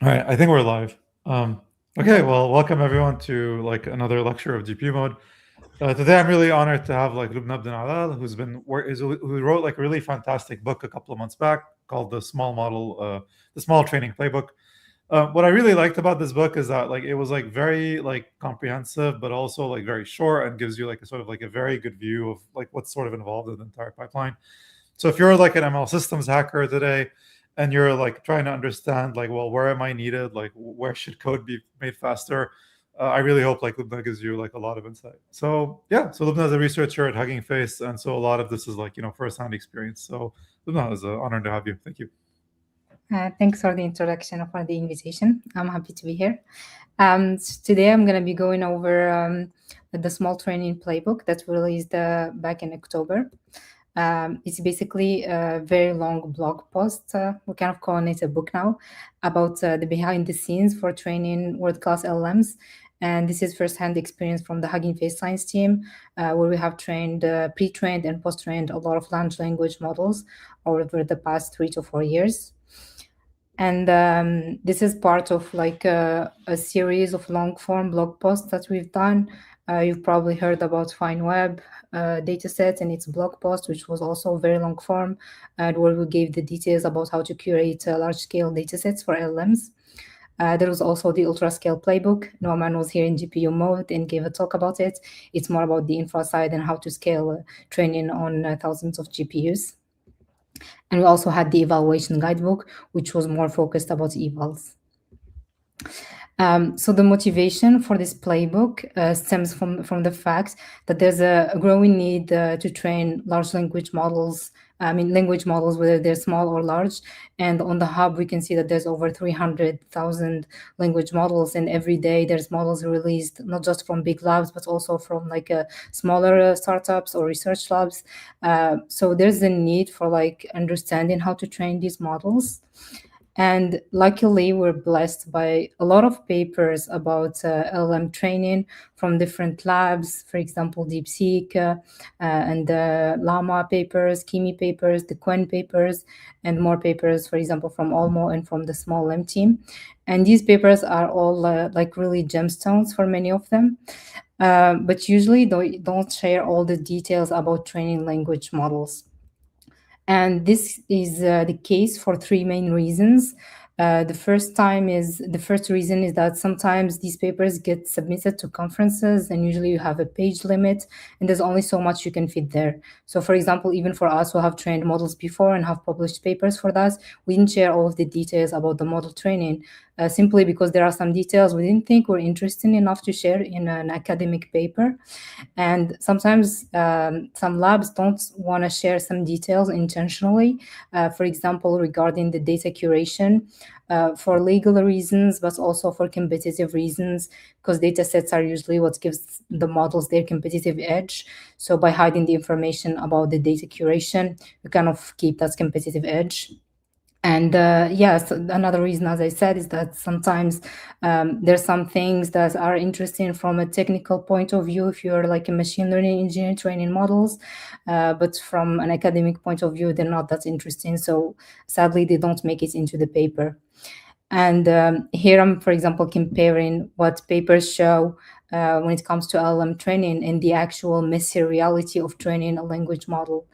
All right, I think we're live. Okay, well, welcome everyone to like another lecture of GPU mode. Today, I'm really honored to have like Loubna bin Allal, who wrote like a really fantastic book a couple of months back called the Small Training Playbook. What I really liked about this book is that like it was like very like comprehensive, but also like very short and gives you like a sort of like a very good view of like what's sort of involved in the entire pipeline. So if you're like an ML systems hacker today and you're like trying to understand like, well, where am I needed? Like where should code be made faster? I really hope like Loubna gives you like a lot of insight. So yeah, so Loubna is a researcher at Hugging Face, and so a lot of this is like firsthand experience. So Loubna, it's an honor to have you. Thank you. Thanks for the introduction, for the invitation. I'm happy to be here. Today I'm going to be going over the small training playbook that we released back in October. It's basically a very long blog post. We're kind of calling it a book now about the behind the scenes for training world-class LLMs. And this is first-hand experience from the Hugging Face science team, where we have trained, pre-trained and post-trained a lot of large language models over the past 3 to 4 years. And this is part of like a series of long form blog posts that we've done. You've probably heard about FineWeb dataset and its blog post, which was also very long form, and where we gave the details about how to curate large scale datasets for LLMs. There was also the ultra scale playbook. Norman was here in GPU mode and gave a talk about it. It's more about the infra side and how to scale training on thousands of GPUs. And we also had the evaluation guidebook, which was more focused about evals. So the motivation for this playbook stems from the fact that there's a growing need to train large language models. Language models, whether they're small or large. And on the hub, we can see that there's over 300,000 language models, and every day there's models released, not just from big labs, but also from like smaller startups or research labs. So there's a need for like understanding how to train these models. And luckily, we're blessed by a lot of papers about LLM training from different labs, for example, DeepSeek and the Llama papers, Kimi papers, the Quen papers, and more papers, for example, from Olmo and from the Smol M team. And these papers are all like really gemstones for many of them. But usually they don't share all the details about training language models. And this is the case for three main reasons. The first reason is that sometimes these papers get submitted to conferences, and usually you have a page limit, and there's only so much you can fit there. So for example, even for us who have trained models before and have published papers for that, we didn't share all of the details about the model training, simply because there are some details we didn't think were interesting enough to share in an academic paper. And sometimes some labs don't want to share some details intentionally, for example, regarding the data curation, for legal reasons, but also for competitive reasons, because data sets are usually what gives the models their competitive edge. So by hiding the information about the data curation, you kind of keep that competitive edge. And yes, another reason, as I said, is that sometimes there's some things that are interesting from a technical point of view if you're like a machine learning engineer training models, but from an academic point of view, they're not that interesting. So sadly, they don't make it into the paper. And here I'm, for example, comparing what papers show when it comes to LLM training and the actual messy reality of training a language model.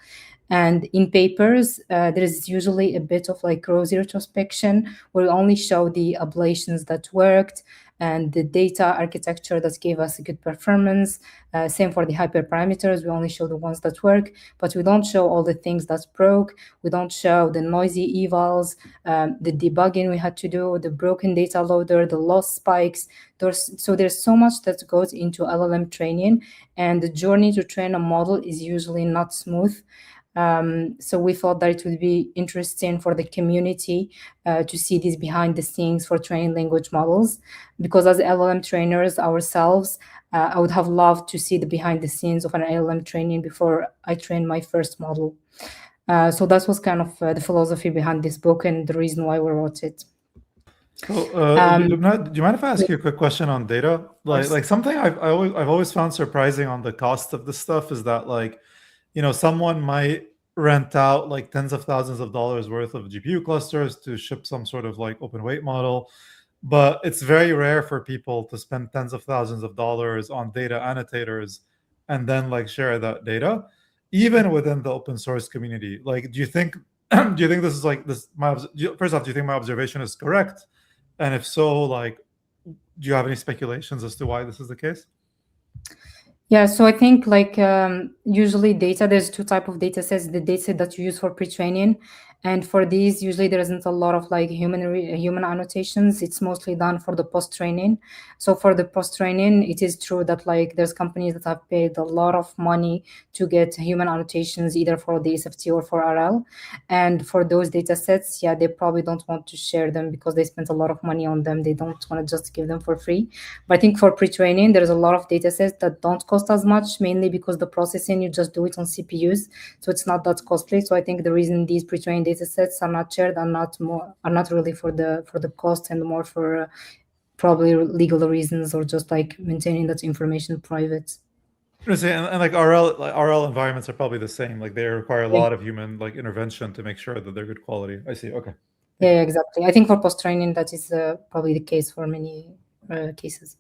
And in papers, there is usually a bit of like rosy retrospection where we only show the ablations that worked and the data architecture that gave us a good performance. Same for the hyperparameters. We only show the ones that work, but we don't show all the things that broke. We don't show the noisy evals, the debugging we had to do, the broken data loader, the loss spikes. So there's so much that goes into LLM training, and the journey to train a model is usually not smooth. So we thought that it would be interesting for the community to see this behind the scenes for training language models, because as LLM trainers ourselves, I would have loved to see the behind the scenes of an LLM training before I trained my first model. So that was kind of the philosophy behind this book and the reason why we wrote it. So, Loubna, do you mind if I ask you a quick question on data? Like something I've always found surprising on the cost of this stuff is that like, someone might rent out like tens of thousands of dollars worth of GPU clusters to ship some sort of like open weight model. But it's very rare for people to spend tens of thousands of dollars on data annotators and then like share that data, even within the open source community. Like, do you think do you think this is like this? First off, do you think my observation is correct? And if so, like, do you have any speculations as to why this is the case? Yeah, so I think like usually data, there's two type of data sets, the data set that you use for pre-training. And for these, usually there isn't a lot of like human annotations. It's mostly done for the post-training. So for the post-training, it is true that like there's companies that have paid a lot of money to get human annotations either for the SFT or for RL. And for those data sets, yeah, they probably don't want to share them because they spent a lot of money on them. They don't want to just give them for free. But I think for pre-training, there's a lot of data sets that don't cost as much, mainly because the processing, you just do it on CPUs. So it's not that costly. So I think the reason these pre-trained data sets are not shared are not really for the cost and more for probably legal reasons or just like maintaining that information private. And like RL environments are probably the same. Like they require a Yeah, lot of human like intervention to make sure that they're good quality. I see. Okay. Thank you. yeah, exactly. I think for post-training, that is probably the case for many cases.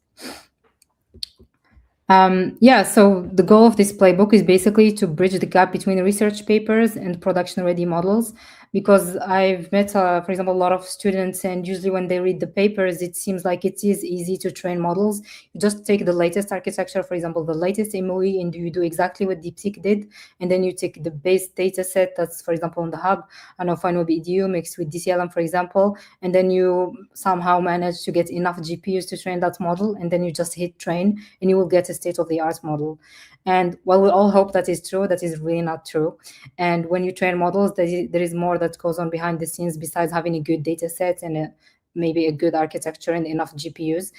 Yeah, so the goal of this playbook is basically to bridge the gap between research papers and production-ready models. Because I've met, for example, a lot of students, and usually when they read the papers, it seems like it is easy to train models. You just take the latest architecture, for example, the latest MOE, and you do exactly what DeepSeek did, and then you take the base data set that's, for example, on the hub, I know FineWeb mixed with DCLM, for example, and then you somehow manage to get enough GPUs to train that model, and then you just hit train, and you will get a state-of-the-art model. And while we all hope that is true, that is really not true. And when you train models, there is more that goes on behind the scenes besides having a good data set and maybe a good architecture and enough GPUs.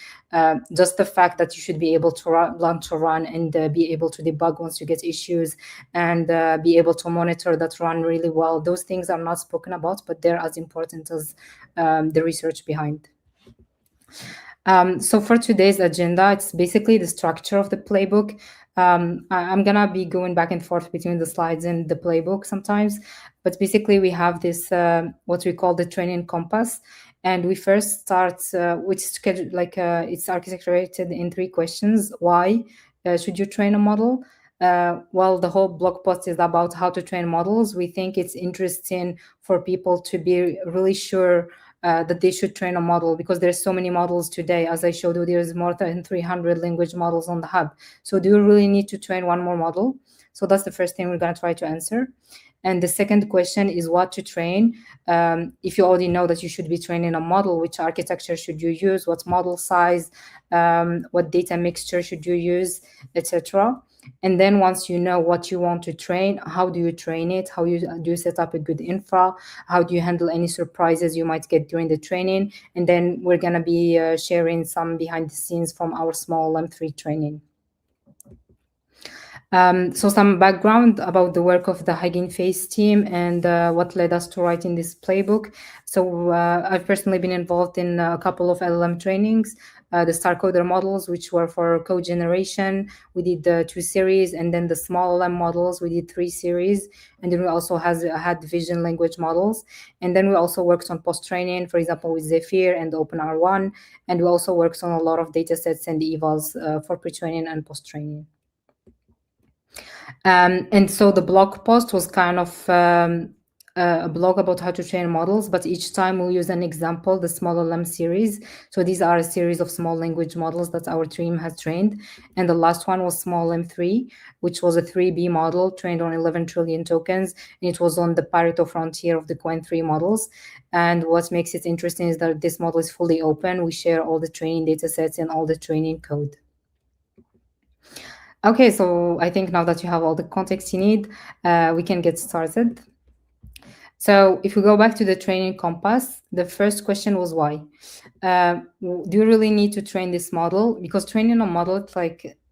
Just the fact that you should be able to run and be able to debug once you get issues and be able to monitor that run really well. Those things are not spoken about, but they're as important as the research behind. So for today's agenda, it's basically the structure of the playbook. I'm gonna be going back and forth between the slides and the playbook sometimes, but basically we have this what we call the training compass, and we first start with schedule it's architected in 3 questions. Why should you train a model? Well, the whole blog post is about how to train models. We think it's interesting for people to be really sure that they should train a model because there's so many models today. As I showed you, there's more than 300 language models on the hub. So do you really need to train one more model? So that's the first thing we're going to try to answer. And the second question is what to train. If you already know that you should be training a model, which architecture should you use? What model size? What data mixture should you use, etc. And then once you know what you want to train, how do you train it? How do you set up a good infra? How do you handle any surprises you might get during the training? And then we're going to be sharing some behind the scenes from our Smol M3 training. So some background about the work of the Hugging Face team and what led us to writing this playbook. So I've personally been involved in a couple of LLM trainings, the StarCoder models, which were for code generation. We did the 2 series, and then the small LM models, we did 3 series. And then we also had vision language models. And then we also worked on post-training, for example, with Zephyr and OpenR1. And we also worked on a lot of data sets and evals for pre-training and post-training. And so the blog post was kind of a blog about how to train models, but each time we'll use an example, the Smol LM series. So these are a series of small language models that our team has trained. And the last one was Smol M3, which was a 3B model trained on 11 trillion tokens. And it was on the Pareto frontier of the Coin 3 models. And what makes it interesting is that this model is fully open. We share all the training data sets and all the training code. Okay, so I think now that you have all the context you need, we can get started. So if we go back to the training compass, the first question was why? Do you really need to train this model? Because training a model,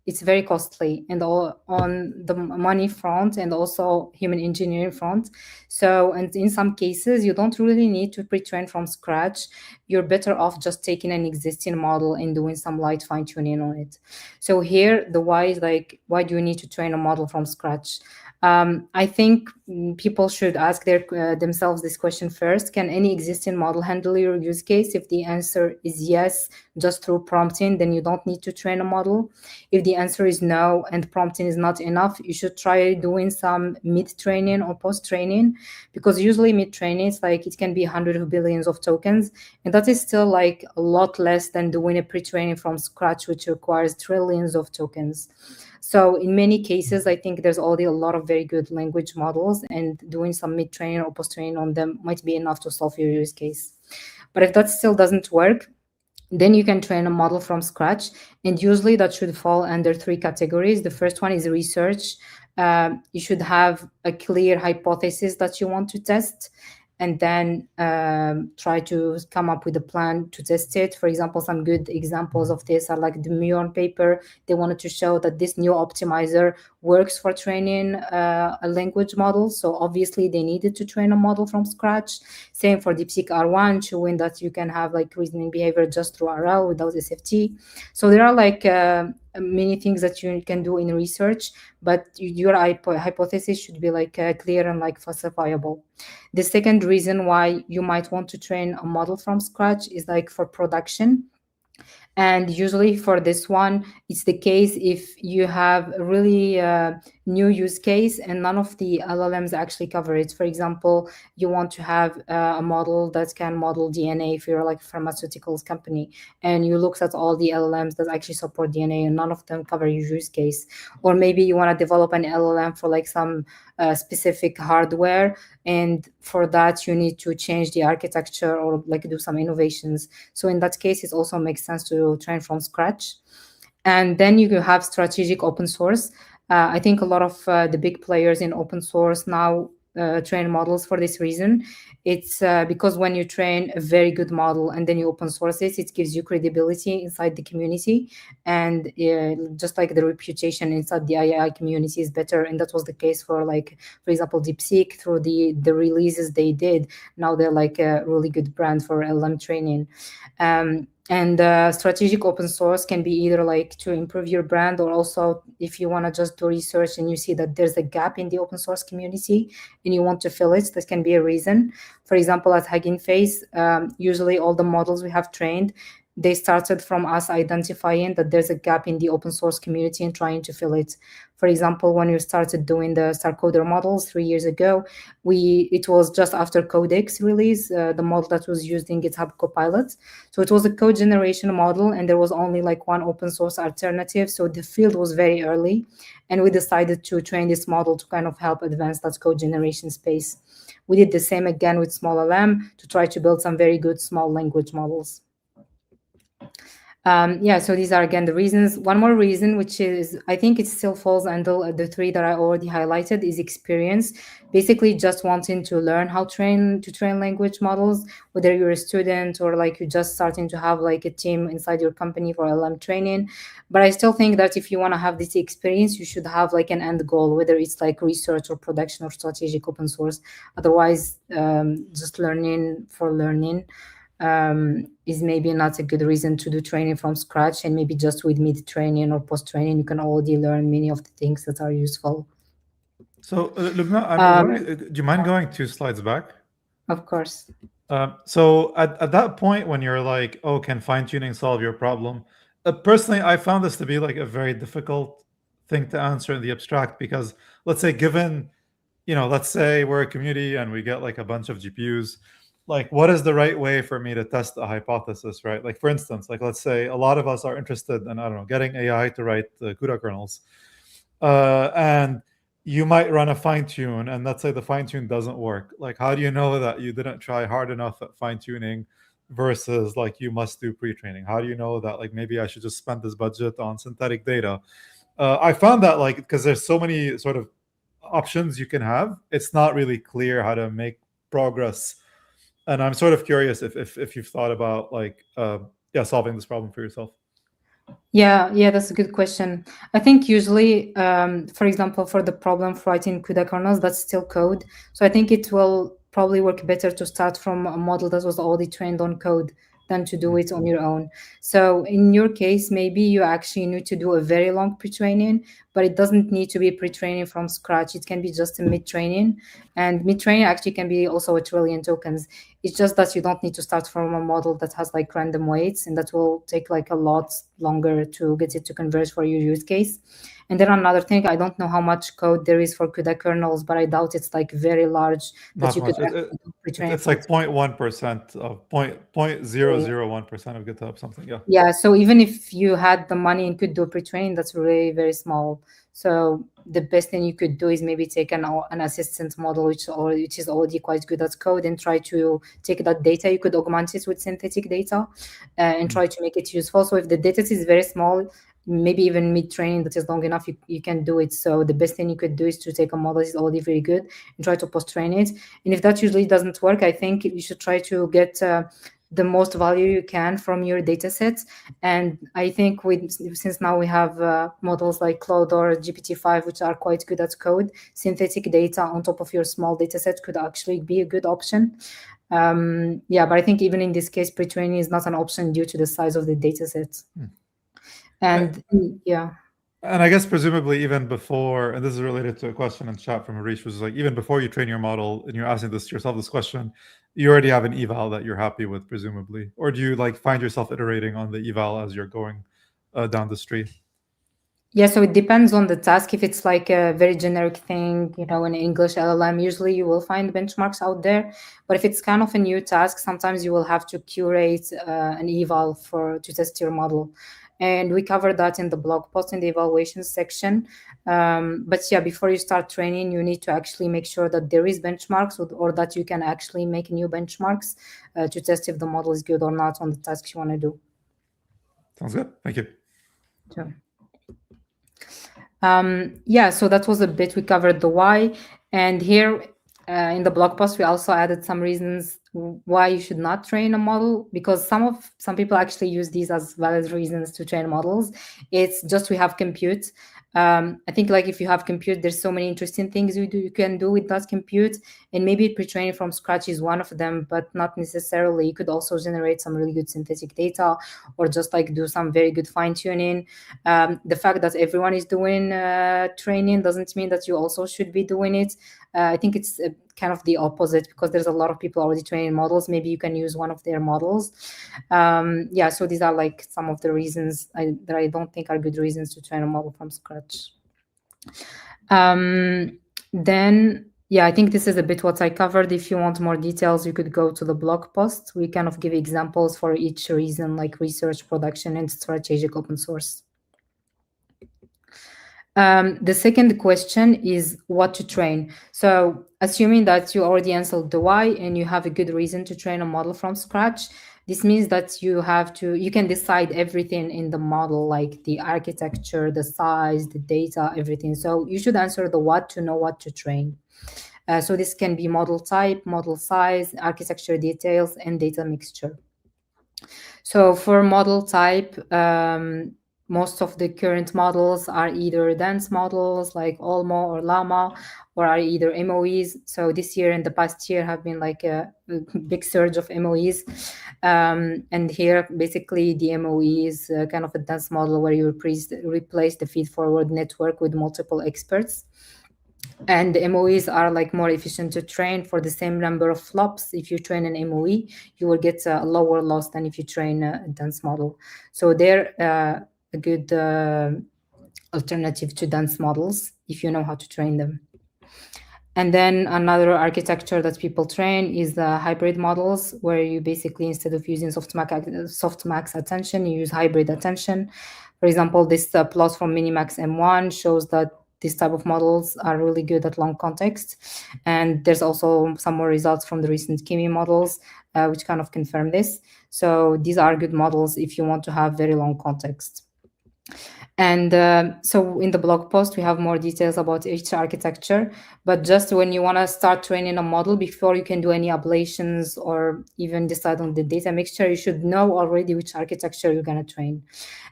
it's very costly and all on the money front and also human engineering front. So, and in some cases, you don't really need to pre-train from scratch. You're better off just taking an existing model and doing some light fine tuning on it. So here, the why is why do you need to train a model from scratch? I think people should ask themselves this question first. Can any existing model handle your use case? If the answer is yes, just through prompting, then you don't need to train a model. If the answer is no and prompting is not enough, you should try doing some mid-training or post-training, because usually mid-training, it's like it can be hundreds of billions of tokens, and that is still like a lot less than doing a pre-training from scratch, which requires trillions of tokens. So in many cases, I think there's already a lot of very good language models, and doing some mid-training or post-training on them might be enough to solve your use case. But if that still doesn't work, then you can train a model from scratch. And usually that should fall under three categories. The first one is research. You should have a clear hypothesis that you want to test, and then try to come up with a plan to test it. For example, some good examples of this are like the Muon paper. They wanted to show that this new optimizer works for training a language model. So obviously they needed to train a model from scratch. Same for DeepSeek R1, showing that you can have like reasoning behavior just through RL without SFT. So there are like many things that you can do in research, but your hypothesis should be like clear and like falsifiable. The second reason why you might want to train a model from scratch is like for production. And usually for this one, it's the case if you have a really new use case and none of the LLMs actually cover it. For example, you want to have a model that can model DNA if you're like a pharmaceuticals company, and you looked at all the LLMs that actually support DNA and none of them cover your use case. Or maybe you want to develop an LLM for like some specific hardware, and for that you need to change the architecture or like do some innovations. So in that case, it also makes sense to train from scratch. And then you have strategic open source. I think a lot of the big players in open source now train models for this reason. It's because when you train a very good model and then you open source it gives you credibility inside the community, and just like the reputation inside the AI community is better. And that was the case for like, for example, DeepSeek. Through the releases they did, now they're like a really good brand for LM training. And strategic open source can be either like to improve your brand, or also if you want to just do research and you see that there's a gap in the open source community and you want to fill it, that can be a reason. For example, at Hugging Face, usually all the models we have trained, they started from us identifying that there's a gap in the open source community and trying to fill it. For example, when we started doing the Sarcoder models 3 years ago, it was just after Codex release, the model that was used in GitHub Copilot. So it was a code generation model, and there was only like one open source alternative. So the field was very early, and we decided to train this model to kind of help advance that code generation space. We did the same again with Smol LM to try to build some very good small language models. So these are again the reasons. One more reason, which is, I think it still falls under the three that I already highlighted, is experience. Basically just wanting to learn how to train language models, whether you're a student or like you're just starting to have like a team inside your company for LM training. But I still think that if you want to have this experience, you should have like an end goal, whether it's like research or production or strategic open source. Otherwise, just learning for learning is maybe not a good reason to do training from scratch. And maybe just with mid-training or post-training, you can already learn many of the things that are useful. So, Loubna, do you mind going 2 slides back? Of course. So at that point, when you're like, oh, can fine-tuning solve your problem? Personally, I found this to be like a very difficult thing to answer in the abstract, because let's say let's say we're a community and we get like a bunch of GPUs. Like, what is the right way for me to test a hypothesis, right? Like, for instance, like let's say a lot of us are interested in, I don't know, getting AI to write CUDA kernels. And you might run a fine tune, and let's say the fine tune doesn't work. Like, how do you know that you didn't try hard enough at fine tuning versus like you must do pre-training? How do you know that like maybe I should just spend this budget on synthetic data? I found that like, because there's so many sort of options you can have, it's not really clear how to make progress. And I'm sort of curious if you've thought about like solving this problem for yourself. Yeah, that's a good question. I think usually, for example, for the problem of writing CUDA kernels, that's still code. So I think it will probably work better to start from a model that was already trained on code than to do it on your own. So in your case, maybe you actually need to do a very long pre-training, but it doesn't need to be pre-training from scratch. It can be just a mid-training, and mid-training actually can be also a trillion tokens. It's just that you don't need to start from a model that has like random weights, and that will take like a lot longer to get it to converge for your use case. And then another thing, I don't know how much code there is for CUDA kernels, but I doubt it's like very large that Not you could much. actually do pre-training It's from. like 0.1% of point zero zero one percent of GitHub something. Yeah. Yeah, so even if you had the money and could do pre-training, that's really very small. So the best thing you could do is maybe take an assistant model, which is already quite good at code, and try to take that data. You could augment it with synthetic data, and try to make it useful. So if the data is very small, maybe even mid-training that is long enough, you can do it. So the best thing you could do is to take a model that is already very good and try to post-train it. And if that usually doesn't work, I think you should try to get the most value you can from your data sets. And I think since now we have models like Claude or GPT-5, which are quite good at code, synthetic data on top of your small data set could actually be a good option. Yeah, but I think even in this case, pre-training is not an option due to the size of the data set. And yeah. And I guess presumably even before, and this is related to a question in chat from Harish, which is like, even before you train your model and you're asking yourself this question, you already have an eval that you're happy with, presumably. Or do you like find yourself iterating on the eval as you're going down the street? Yeah, so it depends on the task. If it's like a very generic thing, in English LLM, usually you will find benchmarks out there. But if it's kind of a new task, sometimes you will have to curate an eval to test your model. And we covered that in the blog post in the evaluation section. But yeah, before you start training, you need to actually make sure that there is benchmarks or that you can actually make new benchmarks to test if the model is good or not on the tasks you want to do. Sounds good. Thank you. Sure. Yeah, so that was a bit, we covered the why. And here in the blog post, we also added some reasons why you should not train a model, because some people actually use these as valid reasons to train models. It's just we have compute. I think like if you have compute, there's so many interesting things you can do with that compute, and maybe pre-training from scratch is one of them, but not necessarily. You could also generate some really good synthetic data, or just like do some very good fine-tuning. The fact that everyone is doing training doesn't mean that you also should be doing it. I think it's kind of the opposite, because there's a lot of people already training models. Maybe you can use one of their models. Yeah, so these are like some of the reasons that I don't think are good reasons to train a model from scratch. Then, yeah, I think this is a bit what I covered. If you want more details, you could go to the blog post. We kind of give examples for each reason, like research, production, and strategic open source. The second question is what to train. So assuming that you already answered the why and you have a good reason to train a model from scratch, this means that you can decide everything in the model, like the architecture, the size, the data, everything. So you should answer the what to know what to train. So this can be model type, model size, architecture details, and data mixture. So for model type, most of the current models are either dense models like Olmo or Llama, or are either MOEs. So this year and the past year have been like a big surge of MOEs. And here, basically, the MOE is kind of a dense model where you replace the feed-forward network with multiple experts. And the MOEs are like more efficient to train for the same number of flops. If you train an MOE, you will get a lower loss than if you train a dense model. So they're a good alternative to dense models if you know how to train them. And then another architecture that people train is the hybrid models, where you basically, instead of using softmax attention, you use hybrid attention. For example, this plot from Minimax M1 shows that these type of models are really good at long context. And there's also some more results from the recent Kimi models, which kind of confirm this. So these are good models if you want to have very long context. And so in the blog post, we have more details about each architecture. But just when you want to start training a model, before you can do any ablations or even decide on the data mixture, you should know already which architecture you're going to train.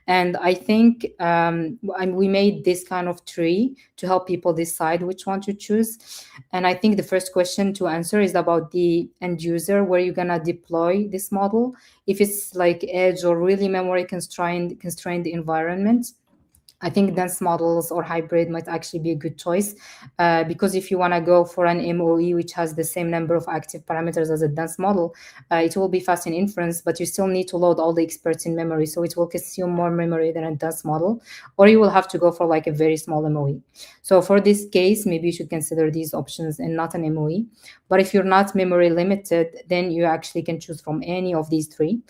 And I think we made this kind of tree to help people decide which one to choose. And I think the first question to answer is about the end user, where you're going to deploy this model. If it's like edge or really memory constrained environment, I think dense models or hybrid might actually be a good choice, because if you want to go for an MOE which has the same number of active parameters as a dense model, it will be fast in inference, but you still need to load all the experts in memory, so it will consume more memory than a dense model, or you will have to go for like a very small MOE. So for this case, maybe you should consider these options and not an MOE. But if you're not memory limited, then you actually can choose from any of these three.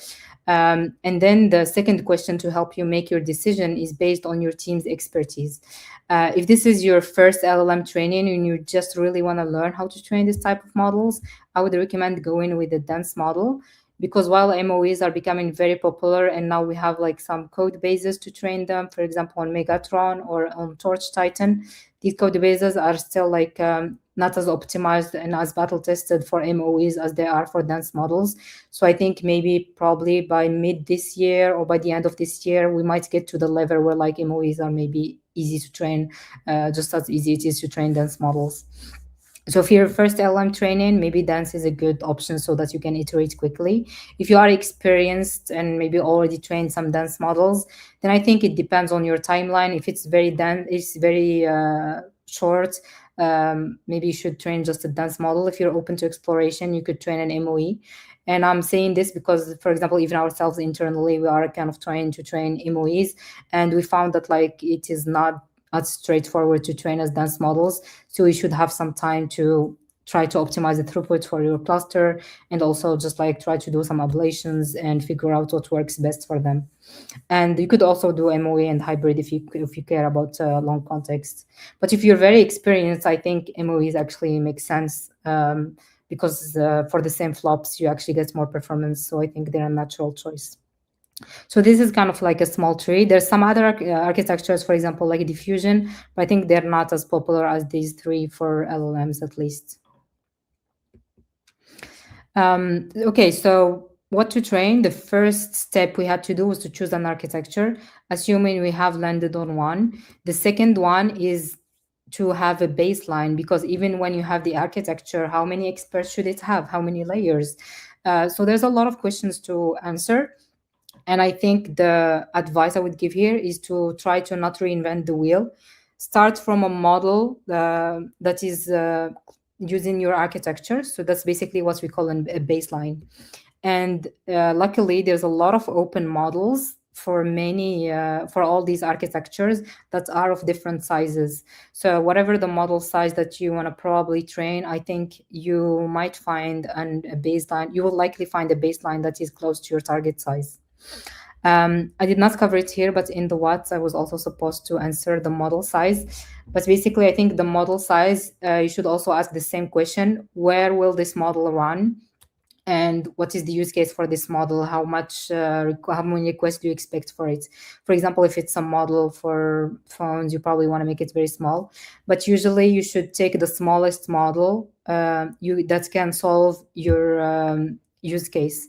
And then the second question to help you make your decision is based on your team's expertise. If this is your first LLM training and you just really want to learn how to train this type of models, I would recommend going with a dense model, because while MOEs are becoming very popular and now we have like some code bases to train them, for example, on Megatron or on Torch Titan, these code bases are still like not as optimized and as battle tested for MOEs as they are for dense models. So I think maybe probably by mid this year or by the end of this year, we might get to the level where like MOEs are maybe easy to train, just as easy it is to train dense models. So if you're first LM training, maybe dense is a good option so that you can iterate quickly. If you are experienced and maybe already trained some dense models, then I think it depends on your timeline. If it's very dense, it's very short, maybe you should train just a dense model. If you're open to exploration, you could train an MOE. And I'm saying this because, for example, even ourselves internally, we are kind of trying to train MOEs, and we found that like it is not as straightforward to train as dense models. So you should have some time to try to optimize the throughput for your cluster, and also just like try to do some ablations and figure out what works best for them. And you could also do MOE and hybrid if you care about long context. But if you're very experienced, I think MOEs actually make sense, because for the same flops, you actually get more performance. So I think they're a natural choice. So this is kind of like a small tree. There's some other architectures, for example, like diffusion, but I think they're not as popular as these three for LLMs at least. Okay, so what to train? The first step we had to do was to choose an architecture, assuming we have landed on one. The second one is to have a baseline, because even when you have the architecture, how many experts should it have? How many layers? So there's a lot of questions to answer. And I think the advice I would give here is to try to not reinvent the wheel. Start from a model that is using your architecture. So that's basically what we call a baseline. And luckily, there's a lot of open models for many, for all these architectures that are of different sizes. So whatever the model size that you want to probably train, I think you might find a baseline. You will likely find a baseline that is close to your target size. I did not cover it here, but in the what I was also supposed to answer the model size. But basically, I think the model size, you should also ask the same question: where will this model run? And what is the use case for this model? How many requests do you expect for it? For example, if it's a model for phones, you probably want to make it very small. But usually, you should take the smallest model that can solve your use case.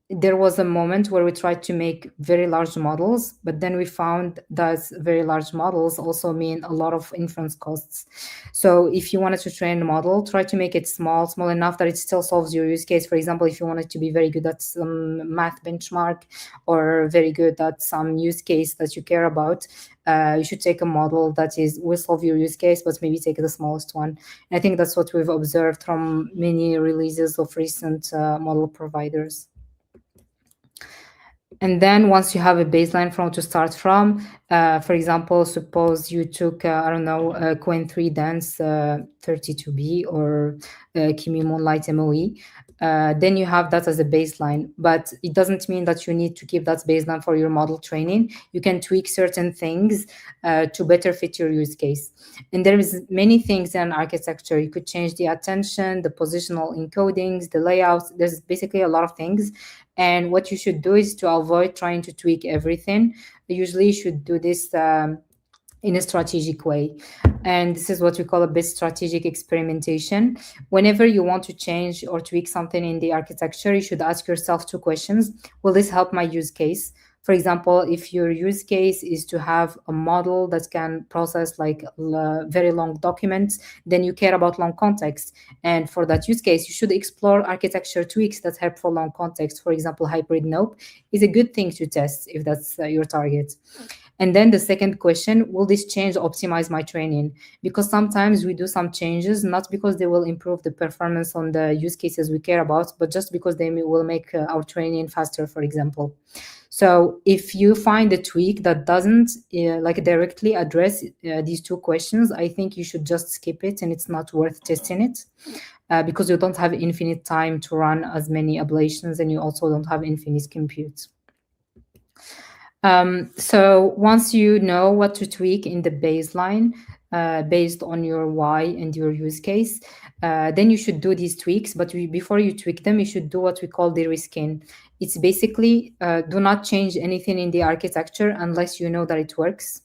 There was a moment where we tried to make very large models, but then we found that very large models also mean a lot of inference costs. So if you wanted to train a model, try to make it small enough that it still solves your use case. For example, if you wanted to be very good at some math benchmark or very good at some use case that you care about, you should take a model that will solve your use case, but maybe take the smallest one. And I think that's what we've observed from many releases of recent model providers. And then once you have a baseline from to start from, for example, suppose you took, I don't know, Qwen 3 Dance 32B or Kimi Moonlight MOE, then you have that as a baseline. But it doesn't mean that you need to keep that baseline for your model training. You can tweak certain things to better fit your use case. And there is many things in architecture. You could change the attention, the positional encodings, the layouts. There's basically a lot of things. And what you should do is to avoid trying to tweak everything. Usually you should do this in a strategic way. And this is what we call a bit strategic experimentation. Whenever you want to change or tweak something in the architecture, you should ask yourself two questions. Will this help my use case? For example, if your use case is to have a model that can process like very long documents, then you care about long context. And for that use case, you should explore architecture tweaks that help for long context. For example, hybrid nope is a good thing to test if that's your target. And then the second question, will this change optimize my training? Because sometimes we do some changes, not because they will improve the performance on the use cases we care about, but just because they will make our training faster, for example. So if you find a tweak that doesn't like directly address these two questions, I think you should just skip it, and it's not worth testing it. Because you don't have infinite time to run as many ablations, and you also don't have infinite compute. So once you know what to tweak in the baseline, based on your why and your use case, then you should do these tweaks. But before you tweak them, you should do what we call de-risking. It's basically do not change anything in the architecture unless you know that it works.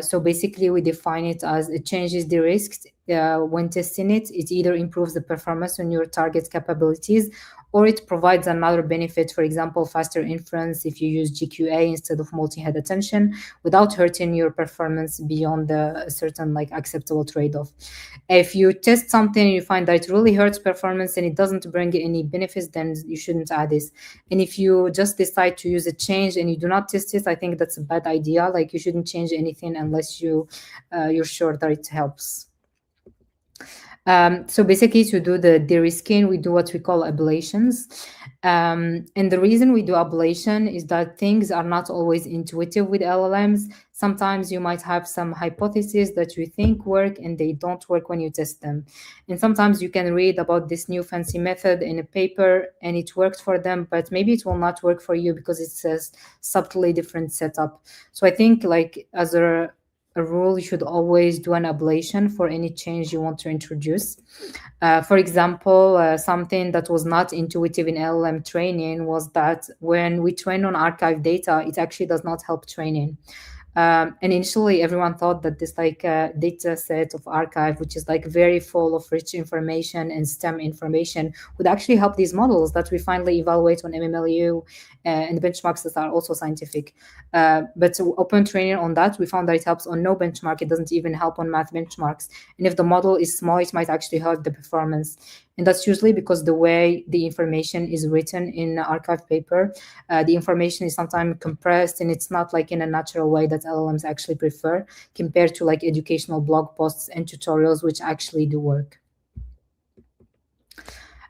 So basically, we define it as it changes the risks. When testing it, it either improves the performance on your target capabilities, or it provides another benefit, for example, faster inference if you use GQA instead of multi-head attention, without hurting your performance beyond a certain like acceptable trade-off. If you test something and you find that it really hurts performance and it doesn't bring any benefits, then you shouldn't add this. And if you just decide to use a change and you do not test it, I think that's a bad idea. Like, you shouldn't change anything unless you're sure that it helps. So basically, to do the de-risking, we do what we call ablations. And the reason we do ablation is that things are not always intuitive with LLMs. Sometimes you might have some hypotheses that you think work and they don't work when you test them. And sometimes you can read about this new fancy method in a paper and it worked for them, but maybe it will not work for you because it's a subtly different setup. So I think, like, as a rule, you should always do an ablation for any change you want to introduce. For example, something that was not intuitive in LLM training was that when we train on archive data, it actually does not help training. And initially, everyone thought that this data set of archive, which is like very full of rich information and STEM information, would actually help these models that we finally evaluate on MMLU and benchmarks that are also scientific. But open training on that, we found that it helps on no benchmark. It doesn't even help on math benchmarks. And if the model is small, it might actually hurt the performance. And that's usually because the way the information is written in an archive paper, the information is sometimes compressed and it's not like in a natural way that LLMs actually prefer, compared to like educational blog posts and tutorials, which actually do work.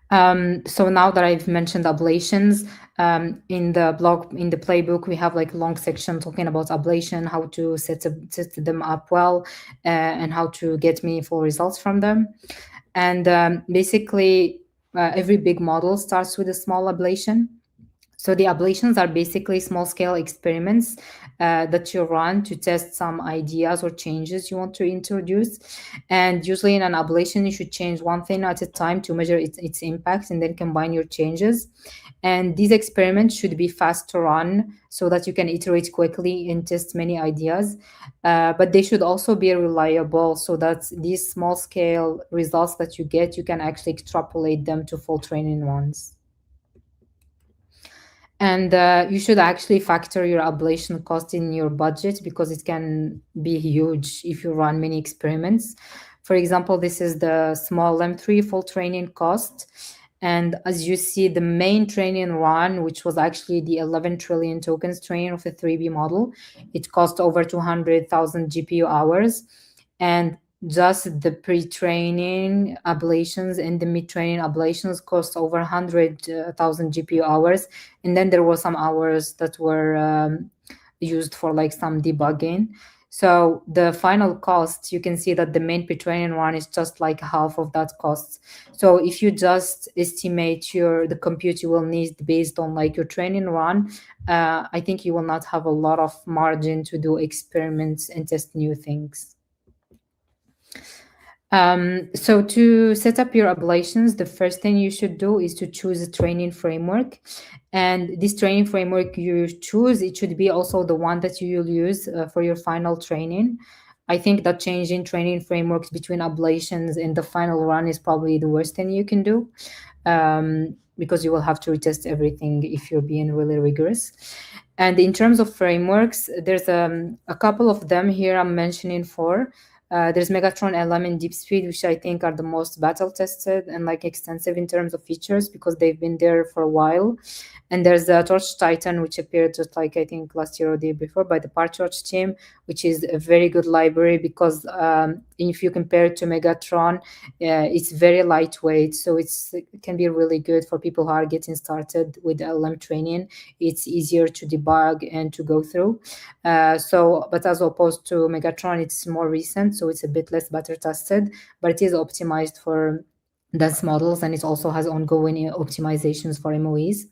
So now that I've mentioned ablations, in the playbook, we have like a long section talking about ablation, how to set them up well, and how to get meaningful results from them. And basically, every big model starts with a small ablation. So the ablations are basically small-scale experiments that you run to test some ideas or changes you want to introduce. And usually in an ablation, you should change one thing at a time to measure its impact and then combine your changes. And these experiments should be fast to run so that you can iterate quickly and test many ideas. But they should also be reliable so that these small-scale results that you get, you can actually extrapolate them to full training runs. And you should actually factor your ablation cost in your budget because it can be huge if you run many experiments. For example, this is the Smol M3 full training cost. And as you see, the main training run, which was actually the 11 trillion tokens training of a 3B model, it cost over 200,000 GPU hours. And just the pre-training ablations and the mid-training ablations cost over 100,000 GPU hours. And then there were some hours that were used for like some debugging. So the final cost, you can see that the main pre-training run is just like half of that cost. So if you just estimate the compute you will need based on like your training run, I think you will not have a lot of margin to do experiments and test new things. So to set up your ablations, the first thing you should do is to choose a training framework. And this training framework you choose, it should be also the one that you will use for your final training. I think that changing training frameworks between ablations and the final run is probably the worst thing you can do, because you will have to retest everything if you're being really rigorous. And in terms of frameworks, there's a couple of them here I'm mentioning for. There's Megatron LM and Deep Speed, which I think are the most battle tested and like extensive in terms of features because they've been there for a while. And there's Torch Titan, which appeared just like I think last year or the year before by the PyTorch team, which is a very good library because if you compare it to Megatron, it's very lightweight, so it can be really good for people who are getting started with LM training. It's easier to debug and to go through. But as opposed to Megatron, it's more recent, so it's a bit less better tested, but it is optimized for dense models, and it also has ongoing optimizations for MOEs.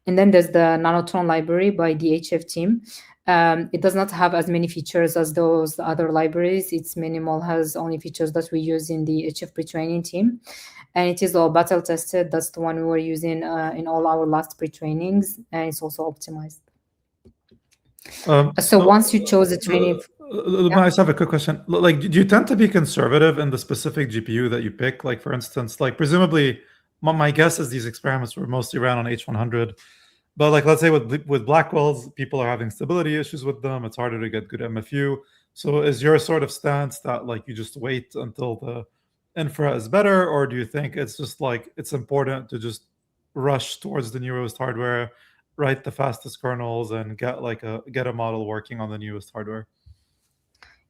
And then there's the Nanotron library by the HF team. It does not have as many features as those other libraries. It's minimal, has only features that we use in the HF pre-training team. And it is all battle tested. That's the one we were using in all our last pre-trainings, and it's also optimized. So once you chose the training, I just have a quick question. Like, do you tend to be conservative in the specific GPU that you pick? Like, for instance, like presumably, my guess is these experiments were mostly ran on H100. But like, let's say with Blackwells, people are having stability issues with them. It's harder to get good MFU. So is your sort of stance that like you just wait until the infra is better, or do you think it's just like it's important to just rush towards the newest hardware, write the fastest kernels, and get a model working on the newest hardware?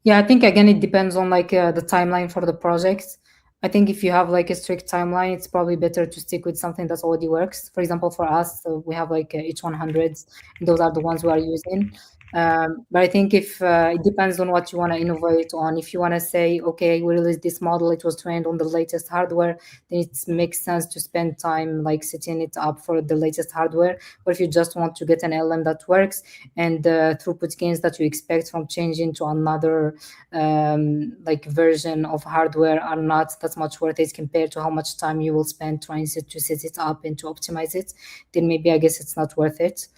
yeah, I think again it depends on like the timeline for the project. I think if you have like a strict timeline, it's probably better to stick with something that already works. For example, for us, we have like H100s. Those are the ones we are using. But I think if it depends on what you want to innovate on. If you want to say, okay, we released this model, it was trained on the latest hardware, then it makes sense to spend time like setting it up for the latest hardware. Or if you just want to get an LM that works and the throughput gains that you expect from changing to another like version of hardware are not that much worth it compared to how much time you will spend trying to set it up and to optimize it, then maybe I guess it's not worth it.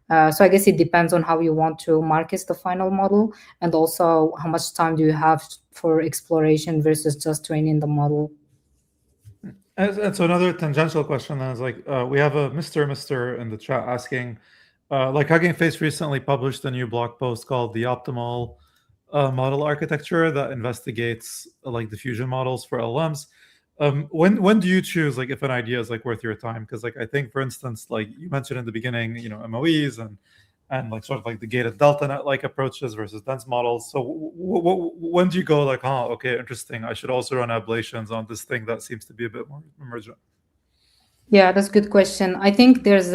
So I guess it depends on how you want to market the final model, and also how much time do you have for exploration versus just training the model. And so another tangential question then is like we have a Mister in the chat asking, like Hugging Face recently published a new blog post called "The Optimal Model Architecture" that investigates like diffusion models for LLMs. When do you choose like if an idea is like worth your time? Because like I think for instance, like you mentioned in the beginning, you know, MOEs and like sort of like the gated delta net like approaches versus dense models. So when do you go like, oh, okay, interesting, I should also run ablations on this thing that seems to be a bit more emergent? Yeah, that's a good question. I think there's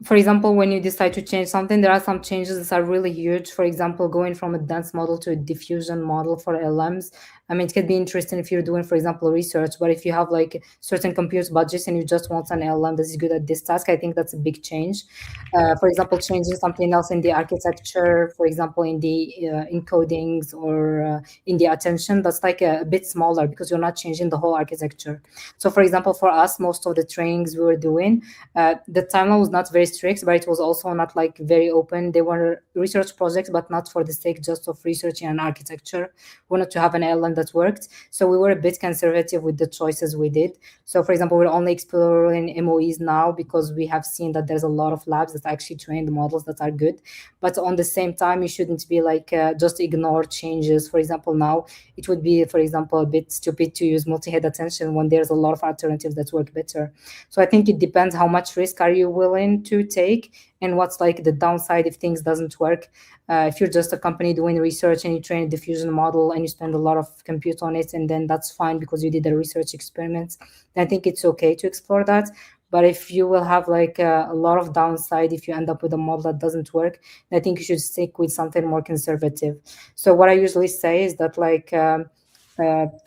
for example, when you decide to change something, there are some changes that are really huge. For example, going from a dense model to a diffusion model for LMs. I mean, it could be interesting if you're doing, for example, research, but if you have like certain compute budgets and you just want an LM that is good at this task, I think that's a big change. For example, changing something else in the architecture, for example, in the encodings or in the attention, that's like a bit smaller because you're not changing the whole architecture. So, for example, for us, most of the trainings we were doing, the timeline was not very strict, but it was also not like very open. They were research projects, but not for the sake just of researching an architecture. We wanted to have an LM that worked. So we were a bit conservative with the choices we did. So for example, we're only exploring MOEs now because we have seen that there's a lot of labs that actually train the models that are good. But on the same time, you shouldn't be like just ignore changes. For example, now it would be, for example, a bit stupid to use multi-head attention when there's a lot of alternatives that work better. So I think it depends how much risk are you willing to take and what's like the downside if things doesn't work. If you're just a company doing research and you train a diffusion model and you spend a lot of compute on it, and then that's fine because you did a research experiment, then I think it's okay to explore that. But if you will have like a lot of downside if you end up with a model that doesn't work, I think you should stick with something more conservative. So what I usually say is that like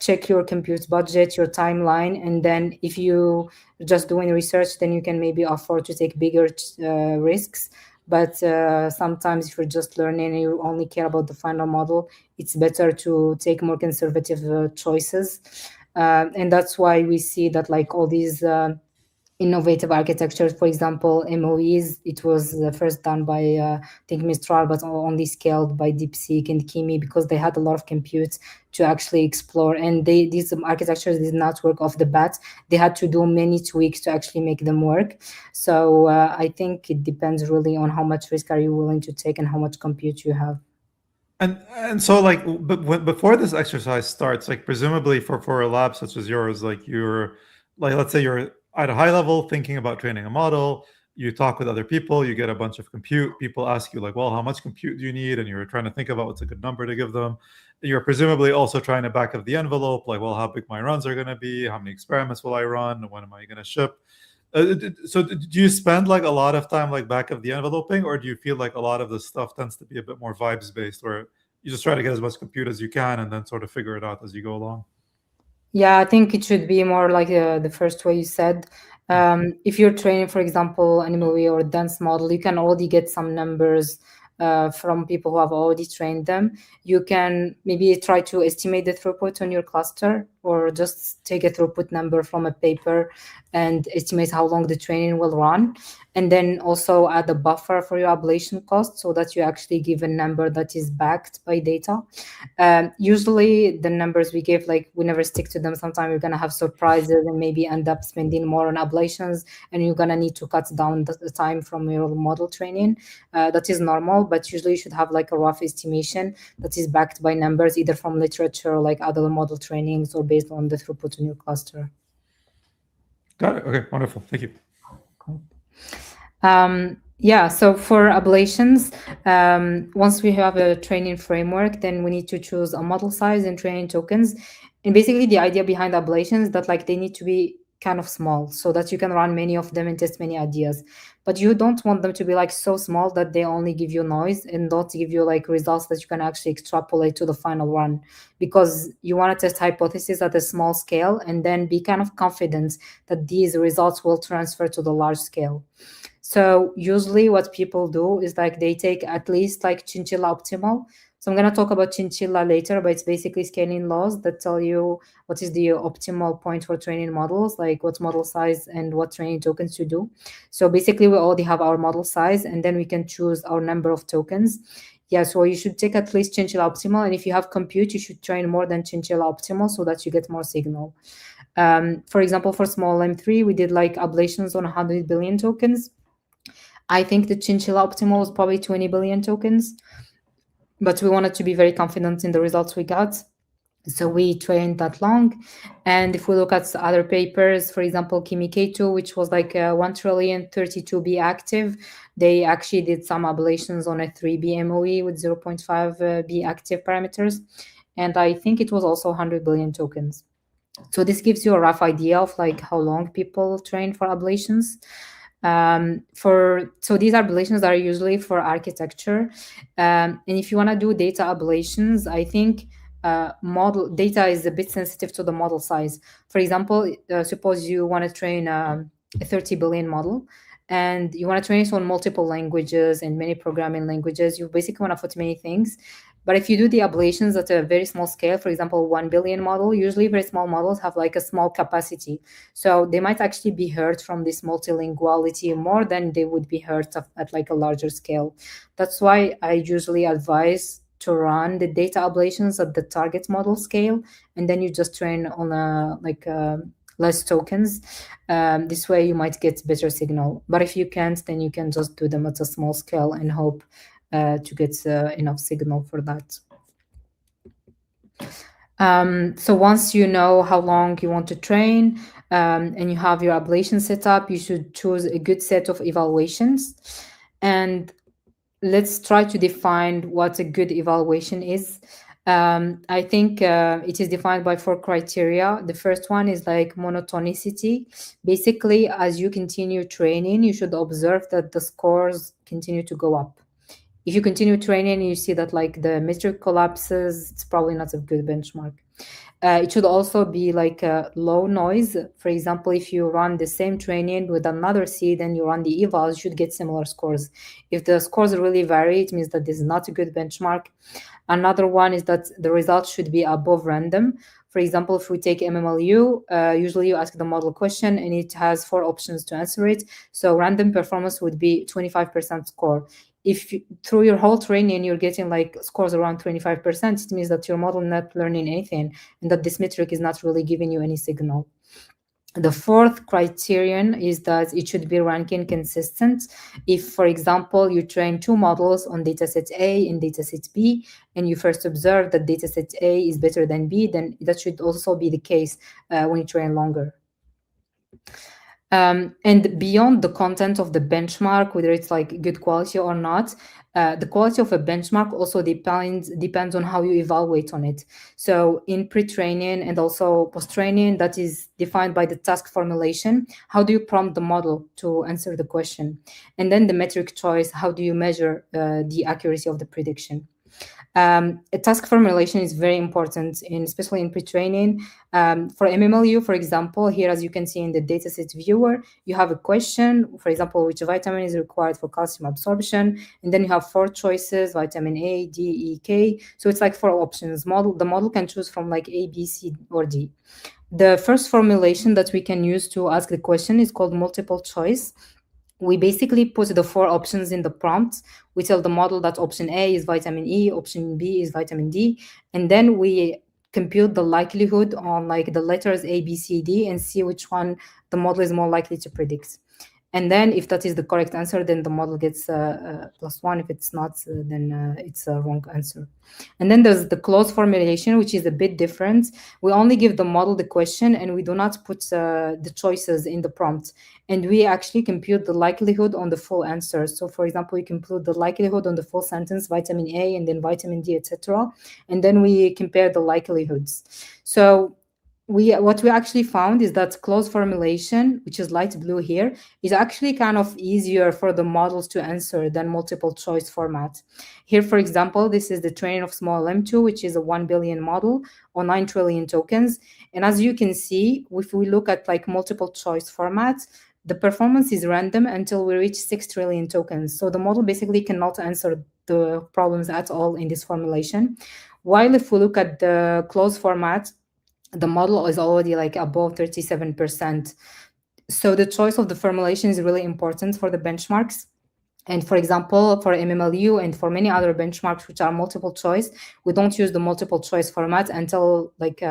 check your compute budget, your timeline, and then if you just doing research, then you can maybe afford to take bigger risks. But sometimes if you're just learning and you only care about the final model, it's better to take more conservative choices. And that's why we see that like all these innovative architectures, for example, MOEs, it was first done by, I think, Mistral, but only scaled by DeepSeek and Kimi because they had a lot of compute to actually explore. And these architectures did not work off the bat. They had to do many tweaks to actually make them work. So I think it depends really on how much risk are you willing to take and how much compute you have. And so like before this exercise starts, like presumably for a lab such as yours, like you're like let's say you're at a high level thinking about training a model, you talk with other people, you get a bunch of compute, people ask you like, well, how much compute do you need? And you're trying to think about what's a good number to give them. You're presumably also trying to back of the envelope, like, well, how big my runs are going to be, how many experiments will I run, when am I going to ship? So do you spend like a lot of time like back of the enveloping, or do you feel like a lot of the stuff tends to be a bit more vibes based, where you just try to get as much compute as you can and then sort of figure it out as you go along? Yeah, I think it should be more like the first way you said. Mm. If you're training, for example, an movie or a dance model, you can already get some numbers from people who have already trained them. You can maybe try to estimate the throughput on your cluster, or just take a throughput number from a paper and estimate how long the training will run. And then also add a buffer for your ablation cost, so that you actually give a number that is backed by data. Usually the numbers we give, like, we never stick to them. Sometimes you're going to have surprises and maybe end up spending more on ablations, and you're going to need to cut down the time from your model training. That is normal, but usually you should have like a rough estimation that is backed by numbers, either from literature, like other model trainings, or based on the throughput in your cluster. Got it. Okay, wonderful. Thank you. Yeah, so for ablations, once we have a training framework, then we need to choose a model size and training tokens. And basically, the idea behind ablations, that like they need to be kind of small, so that you can run many of them and test many ideas. But you don't want them to be like so small that they only give you noise and don't give you like results that you can actually extrapolate to the final run, because you want to test hypotheses at a small scale and then be kind of confident that these results will transfer to the large scale. So usually what people do is like they take at least like chinchilla optimal. So I'm going to talk about chinchilla later, but it's basically scaling laws that tell you what is the optimal point for training models, like what model size and what training tokens to do. So basically we already have our model size, and then we can choose our number of tokens. Yeah, so you should take at least chinchilla optimal, and if you have compute, you should train more than chinchilla optimal so that you get more signal. For example, for small M3, we did like ablations on 100 billion tokens. I think the chinchilla optimal was probably 20 billion tokens, but we wanted to be very confident in the results we got. So we trained that long. And if we look at other papers, for example, Kimiketo, which was like 1 trillion 32B active, they actually did some ablations on a 3B MOE with 0.5 B active parameters. And I think it was also 100 billion tokens. So this gives you a rough idea of like how long people train for ablations. So these ablations are usually for architecture, and if you want to do data ablations, I think model data is a bit sensitive to the model size. For example, suppose you want to train a 30 billion model, and you want to train it on multiple languages and many programming languages. You basically want to put many things. But if you do the ablations at a very small scale, for example, 1 billion model, usually very small models have like a small capacity. So they might actually be hurt from this multilinguality more than they would be hurt at like a larger scale. That's why I usually advise to run the data ablations at the target model scale, and then you just train on less tokens. This way you might get better signal. But if you can't, then you can just do them at a small scale and hope to get enough signal for that. So once you know how long you want to train, and you have your ablation set up, you should choose a good set of evaluations. And let's try to define what a good evaluation is. I think it is defined by 4 criteria. The first one is like monotonicity. Basically, as you continue training, you should observe that the scores continue to go up. If you continue training and you see that like the metric collapses, it's probably not a good benchmark. It should also be like a low noise. For example, if you run the same training with another seed and you run the evals, you should get similar scores. If the scores really vary, it means that this is not a good benchmark. Another one is that the results should be above random. For example, if we take MMLU, usually you ask the model question and it has 4 options to answer it. So random performance would be 25% score. If through your whole training you're getting like scores around 25%, it means that your model not learning anything and that this metric is not really giving you any signal. The fourth criterion is that it should be ranking consistent. If, for example, you train two models on dataset A and dataset B, and you first observe that dataset A is better than B, then that should also be the case when you train longer. And beyond the content of the benchmark, whether it's like good quality or not, the quality of a benchmark also depends on how you evaluate on it. So in pre-training and also post-training, that is defined by the task formulation. How do you prompt the model to answer the question? And then the metric choice, how do you measure the accuracy of the prediction? A task formulation is very important, especially in pre-training. For MMLU, for example, here, as you can see in the dataset viewer, you have a question, for example, which vitamin is required for calcium absorption, and then you have four choices, vitamin A, D, E, K. So it's like four options. The model can choose from like A, B, C, or D. The first formulation that we can use to ask the question is called multiple choice. We basically put the four options in the prompt. We tell the model that option A is vitamin E, option B is vitamin D, and then we compute the likelihood on like the letters A, B, C, D, and see which one the model is more likely to predict. And then if that is the correct answer, then the model gets +1. If it's not, then it's a wrong answer. And then there's the close formulation, which is a bit different. We only give the model the question and we do not put the choices in the prompt. And we actually compute the likelihood on the full answer. So for example, we compute the likelihood on the full sentence, vitamin A and then vitamin D, etc. And then we compare the likelihoods. So what we actually found is that close formulation, which is light blue here, is actually kind of easier for the models to answer than multiple choice format. Here, for example, this is the training of Smol M2, which is a 1 billion model or 9 trillion tokens. And as you can see, if we look at like multiple choice format, the performance is random until we reach 6 trillion tokens. So the model basically cannot answer the problems at all in this formulation. While if we look at the close format, the model is already like above 37%. So the choice of the formulation is really important for the benchmarks. And for example, for MMLU and for many other benchmarks which are multiple choice, we don't use the multiple choice format until like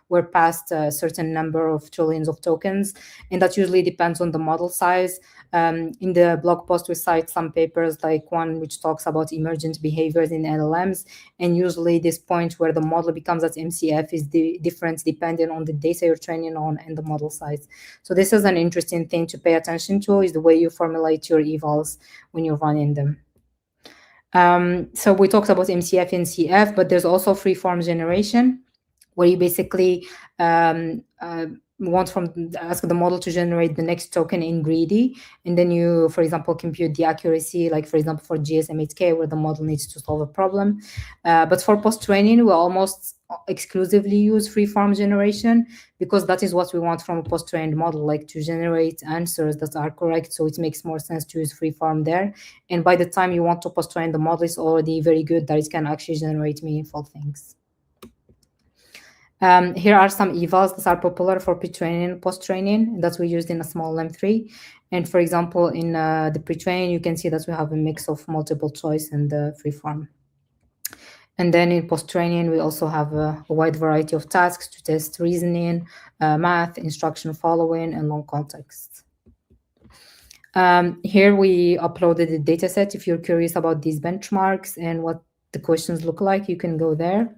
we're past a certain number of trillions of tokens. And that usually depends on the model size. In the blog post, we cite some papers like one which talks about emergent behaviors in LLMs. And usually this point where the model becomes at MCF is the difference depending on the data you're training on and the model size. So this is an interesting thing to pay attention to, is the way you formulate your evals when you're running them. So we talked about MCF and CF, but there's also free-form generation, where you basically ask the model to generate the next token in greedy, and then you, for example, compute the accuracy, like for example for GSM8K, where the model needs to solve a problem. But for post-training, we almost exclusively use free-form generation, because that is what we want from a post-trained model, like to generate answers that are correct. So it makes more sense to use free-form there. And by the time you want to post-train, the model is already very good that it can actually generate meaningful things. Here are some evals that are popular for pre-training and post-training that we used in a Smol M3. And for example, in the pre-training, you can see that we have a mix of multiple choice and free-form. And then in post-training, we also have a wide variety of tasks to test reasoning, math, instruction following, and long context. Here we uploaded the dataset. If you're curious about these benchmarks and what the questions look like, you can go there.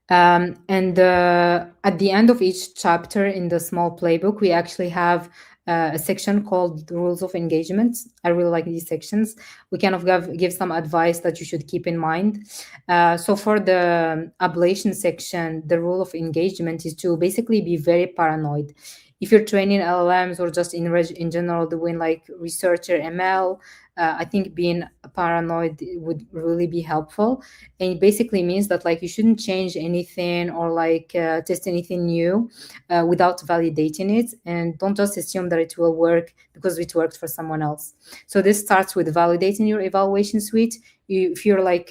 And at the end of each chapter in the Smol playbook, we actually have a section called Rules of Engagement. I really like these sections. We kind of give some advice that you should keep in mind. So for the ablation section, the rule of engagement is to basically be very paranoid. If you're training LLMs or just in general doing like research or ML, I think being paranoid would really be helpful. And it basically means that like you shouldn't change anything or like test anything new without validating it, and don't just assume that it will work because it worked for someone else. So this starts with validating your evaluation suite. If you're like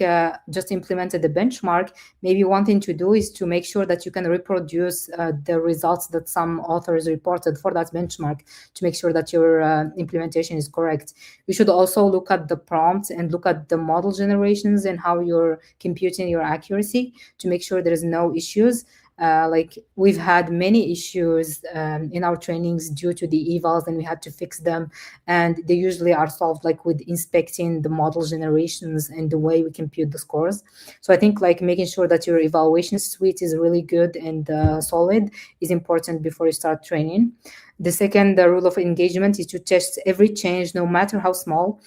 just implemented the benchmark, maybe one thing to do is to make sure that you can reproduce the results that some authors reported for that benchmark to make sure that your implementation is correct. You should also look at the prompts and look at the model generations and how you're computing your accuracy to make sure there's no issues. Like we've had many issues in our trainings due to the evals, and we had to fix them. And they usually are solved like with inspecting the model generations and the way we compute the scores. So I think like making sure that your evaluation suite is really good and solid is important before you start training. The second rule of engagement is to test every change, no matter how small.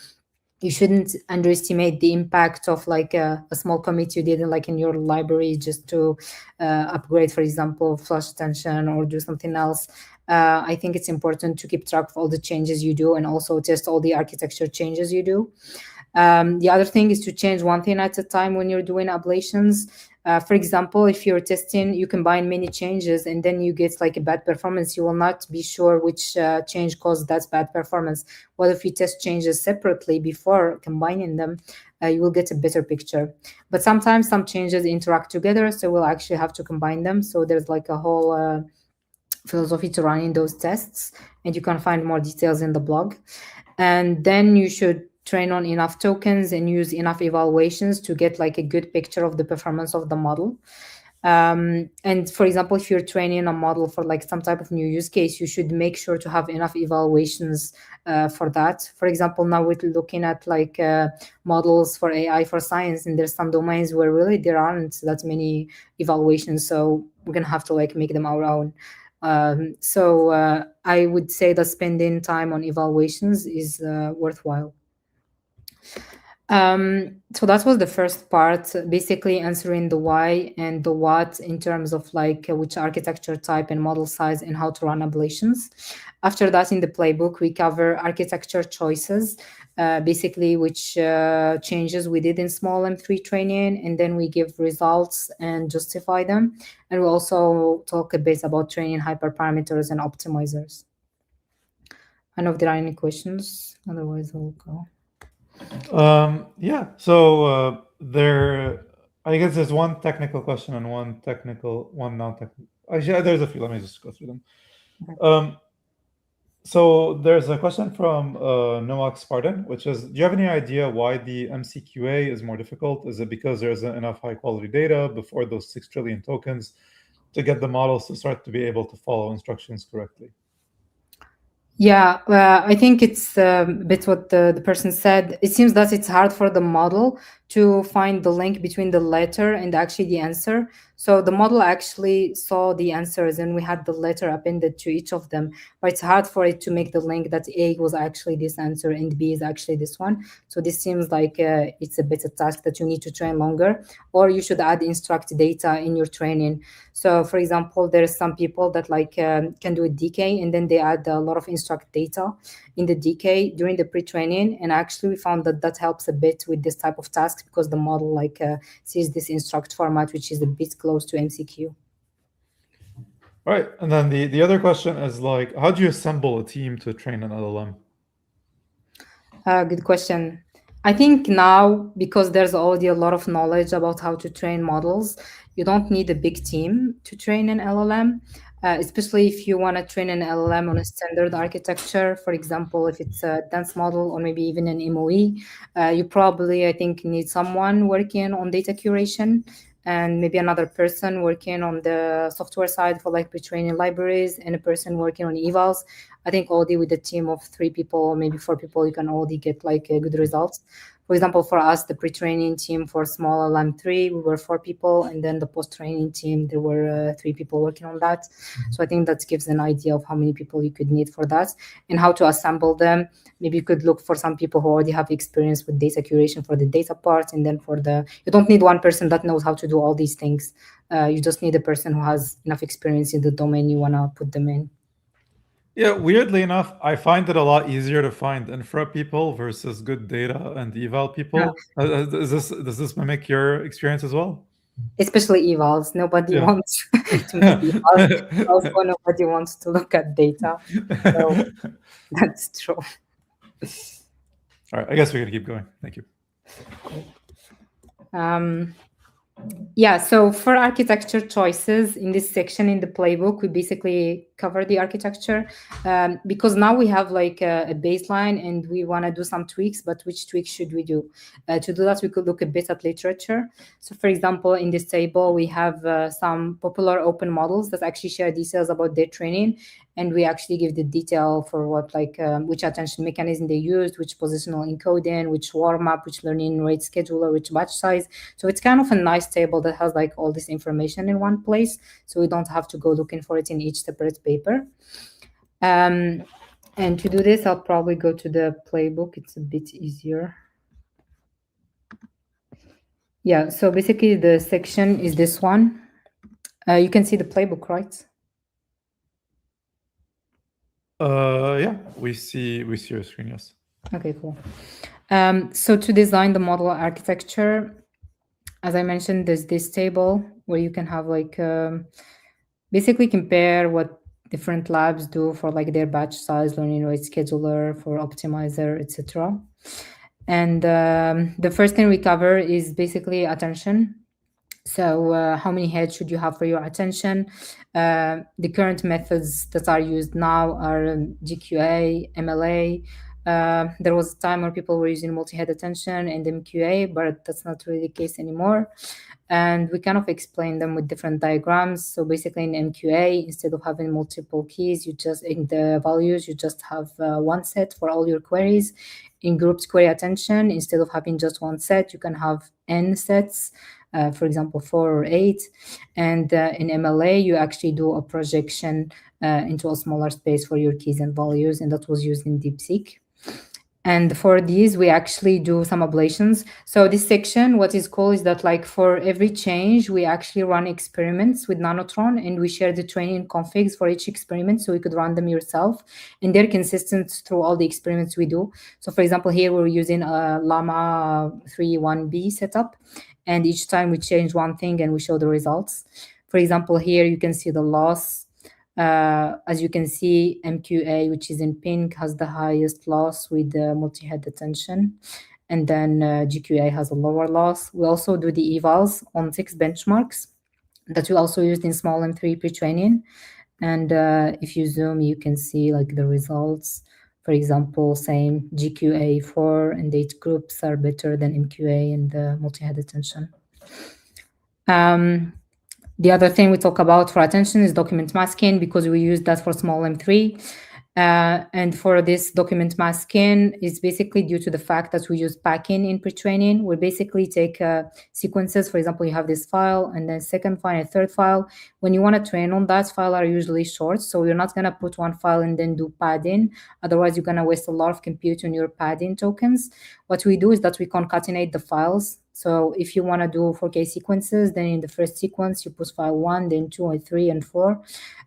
You shouldn't underestimate the impact of like a small commit you did like in your library just to upgrade, for example, flush attention or do something else. I think it's important to keep track of all the changes you do and also test all the architecture changes you do. The other thing is to change one thing at a time when you're doing ablations. For example, if you're testing, you combine many changes and then you get like a bad performance. You will not be sure which change caused that bad performance. What if you test changes separately before combining them? You will get a better picture. But sometimes some changes interact together, so we'll actually have to combine them. So there's like a whole philosophy to running those tests, and you can find more details in the blog. And then you should train on enough tokens and use enough evaluations to get like a good picture of the performance of the model. And for example, if you're training a model for like some type of new use case, you should make sure to have enough evaluations for that. For example, now we're looking at like models for AI for science, and there's some domains where really there aren't that many evaluations, so we're gonna have to like make them our own. So I would say that spending time on evaluations is worthwhile. So that was the first part, basically answering the why and the what in terms of like which architecture type and model size and how to run ablations. After that, in the playbook, we cover architecture choices, basically which changes we did in Smol M3 training, and then we give results and justify them. And we also talk a bit about training hyperparameters and optimizers. I don't know if there are any questions, otherwise we'll go. Yeah. So I guess there's one technical question and one non-technical. Actually, there's a few. Let me just go through them. Okay. So there's a question from Noak Spartan, which is, do you have any idea why the MCQA is more difficult? Is it because there isn't enough high-quality data before those 6 trillion tokens to get the models to start to be able to follow instructions correctly? Yeah, I think it's a bit what the person said. It seems that it's hard for the model to find the link between the letter and actually the answer. So the model actually saw the answers and we had the letter appended to each of them, but it's hard for it to make the link that A was actually this answer and B is actually this one. So this seems like it's a bit of task that you need to train longer, or you should add instruct data in your training. So for example, there's some people that like can do a DK and then they add a lot of instruct data in the DK during the pre-training. And actually we found that that helps a bit with this type of tasks because the model like sees this instruct format, which is a bit close to MCQ. All right. And then the other question is like, how do you assemble a team to train an LLM? Good question. I think now, because there's already a lot of knowledge about how to train models, you don't need a big team to train an LLM, especially if you want to train an LLM on a standard architecture. For example, if it's a dense model or maybe even an MOE, you probably, I think, need someone working on data curation and maybe another person working on the software side for like pre-training libraries and a person working on evals. I think already with a team of 3 people or maybe 4 people, you can already get like good results. For example, for us, the pre-training team for Smol LM3, we were 4 people, and then the post-training team, there were 3 people working on that. So I think that gives an idea of how many people you could need for that and how to assemble them. Maybe you could look for some people who already have experience with data curation for the data part, and then for the, you don't need one person that knows how to do all these things. You just need a person who has enough experience in the domain you want to put them in. Yeah, weirdly enough, I find it a lot easier to find infra people versus good data and eval people. Does this mimic your experience as well? Especially evals. Nobody Yeah. wants to make evals. Also, nobody wants to look at data. So that's true. All right, I guess we're gonna keep going. Thank you. Yeah, so for architecture choices in this section in the playbook, we basically cover the architecture, because now we have like a baseline and we want to do some tweaks, but which tweaks should we do? To do that, we could look a bit at literature. So for example, in this table, we have some popular open models that actually share details about their training. And we actually give the detail for what, like which attention mechanism they used, which positional encoding, which warm-up, which learning rate scheduler, which batch size. So it's kind of a nice table that has like all this information in one place. So we don't have to go looking for it in each separate paper. And to do this, I'll probably go to the playbook. It's a bit easier. Yeah, so basically the section is this one. You can see the playbook, right? Yeah, we see your screen, yes. Okay, cool. So to design the model architecture, as I mentioned, there's this table where you can have like basically compare what different labs do for like their batch size, learning rate scheduler, for optimizer, etc. And the first thing we cover is basically attention. So how many heads should you have for your attention? The current methods that are used now are GQA, MLA. There was a time where people were using multi-head attention and MQA, but that's not really the case anymore. And we kind of explain them with different diagrams. So basically in MQA, instead of having multiple keys, you just, in the values, you just have one set for all your queries. In grouped query attention, instead of having just one set, you can have n sets. For example, 4 or 8. And in MLA, you actually do a projection into a smaller space for your keys and values, and that was used in DeepSeek. And for these, we actually do some ablations. So this section, what is cool is that like for every change, we actually run experiments with Nanotron, and we share the training configs for each experiment so you could run them yourself. And they're consistent through all the experiments we do. So for example, here we're using a Llama 3.1b setup. And each time we change one thing and we show the results. For example, here you can see the loss. As you can see, MQA, which is in pink, has the highest loss with the multi-head attention. And then GQA has a lower loss. We also do the evals on 6 benchmarks that we also used in Smol M3 pre-training. And if you zoom, you can see like the results. For example, same GQA 4 and 8 groups are better than MQA and the multi-head attention. The other thing we talk about for attention is document masking, because we use that for Smol M3. And for this document masking is basically due to the fact that we use packing in pre-training. We basically take sequences. For example, you have this file and then second file and third file. When you want to train on that file are usually short. So you're not going to put one file and then do padding. Otherwise, you're going to waste a lot of compute on your padding tokens. What we do is that we concatenate the files. So if you want to do 4K sequences, then in the first sequence, you put file 1, then 2, and 3, and 4,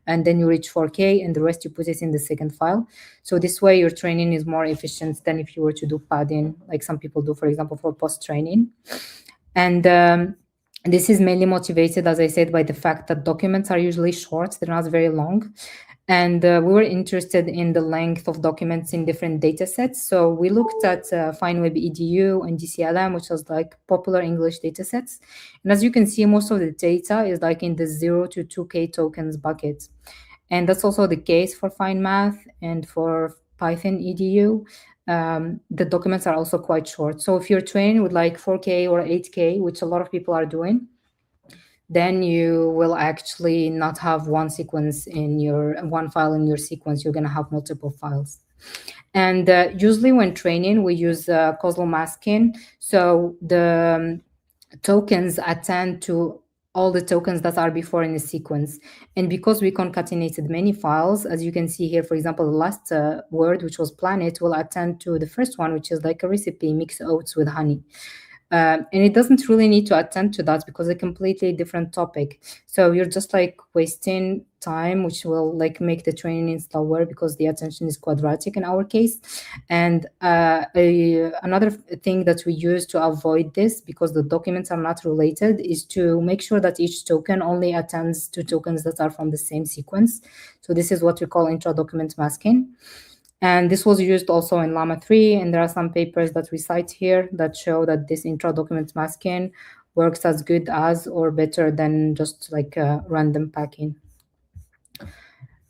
and then you reach 4K, and the rest you put it in the second file. So this way, your training is more efficient than if you were to do padding, like some people do, for example, for post-training. And this is mainly motivated, as I said, by the fact that documents are usually short. They're not very long. And we were interested in the length of documents in different data sets. So we looked at FineWeb EDU and DCLM, which was like popular English data sets. And as you can see, most of the data is like in the 0 to 2K tokens bucket. And that's also the case for FineMath and for Python EDU. The documents are also quite short. So if you're training with like 4K or 8K, which a lot of people are doing, then you will actually not have one sequence in your one file in your sequence. You're going to have multiple files. And usually when training, we use causal masking. So the tokens attend to all the tokens that are before in the sequence. And because we concatenated many files, as you can see here, for example, the last word, which was planet, will attend to the first one, which is like a recipe, mix oats with honey. And it doesn't really need to attend to that because it's a completely different topic. So you're just like wasting time, which will like make the training slower because the attention is quadratic in our case. And another thing that we use to avoid this, because the documents are not related, is to make sure that each token only attends to tokens that are from the same sequence. So this is what we call intra-document masking. And this was used also in Llama 3, and there are some papers that we cite here that show that this intra-document masking works as good as or better than just like random packing.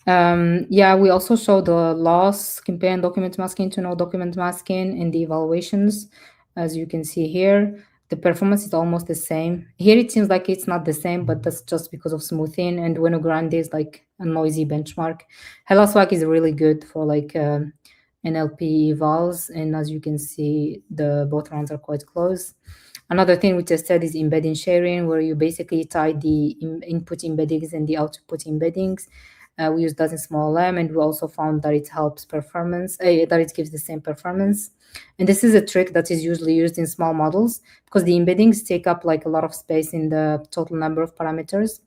Yeah, we also show the loss, comparing document masking to no document masking in the evaluations. As you can see here, the performance is almost the same. Here it seems like it's not the same, but that's just because of smoothing. And Bueno Grande is like a noisy benchmark. Hellaswag is really good for like NLP evals. And as you can see, the both rounds are quite close. Another thing we tested is embedding sharing, where you basically tie the input embeddings and the output embeddings. We use that in Smol, and we also found that it helps performance, that it gives the same performance. And this is a trick that is usually used in small models because the embeddings take up like a lot of space in the total number of parameters.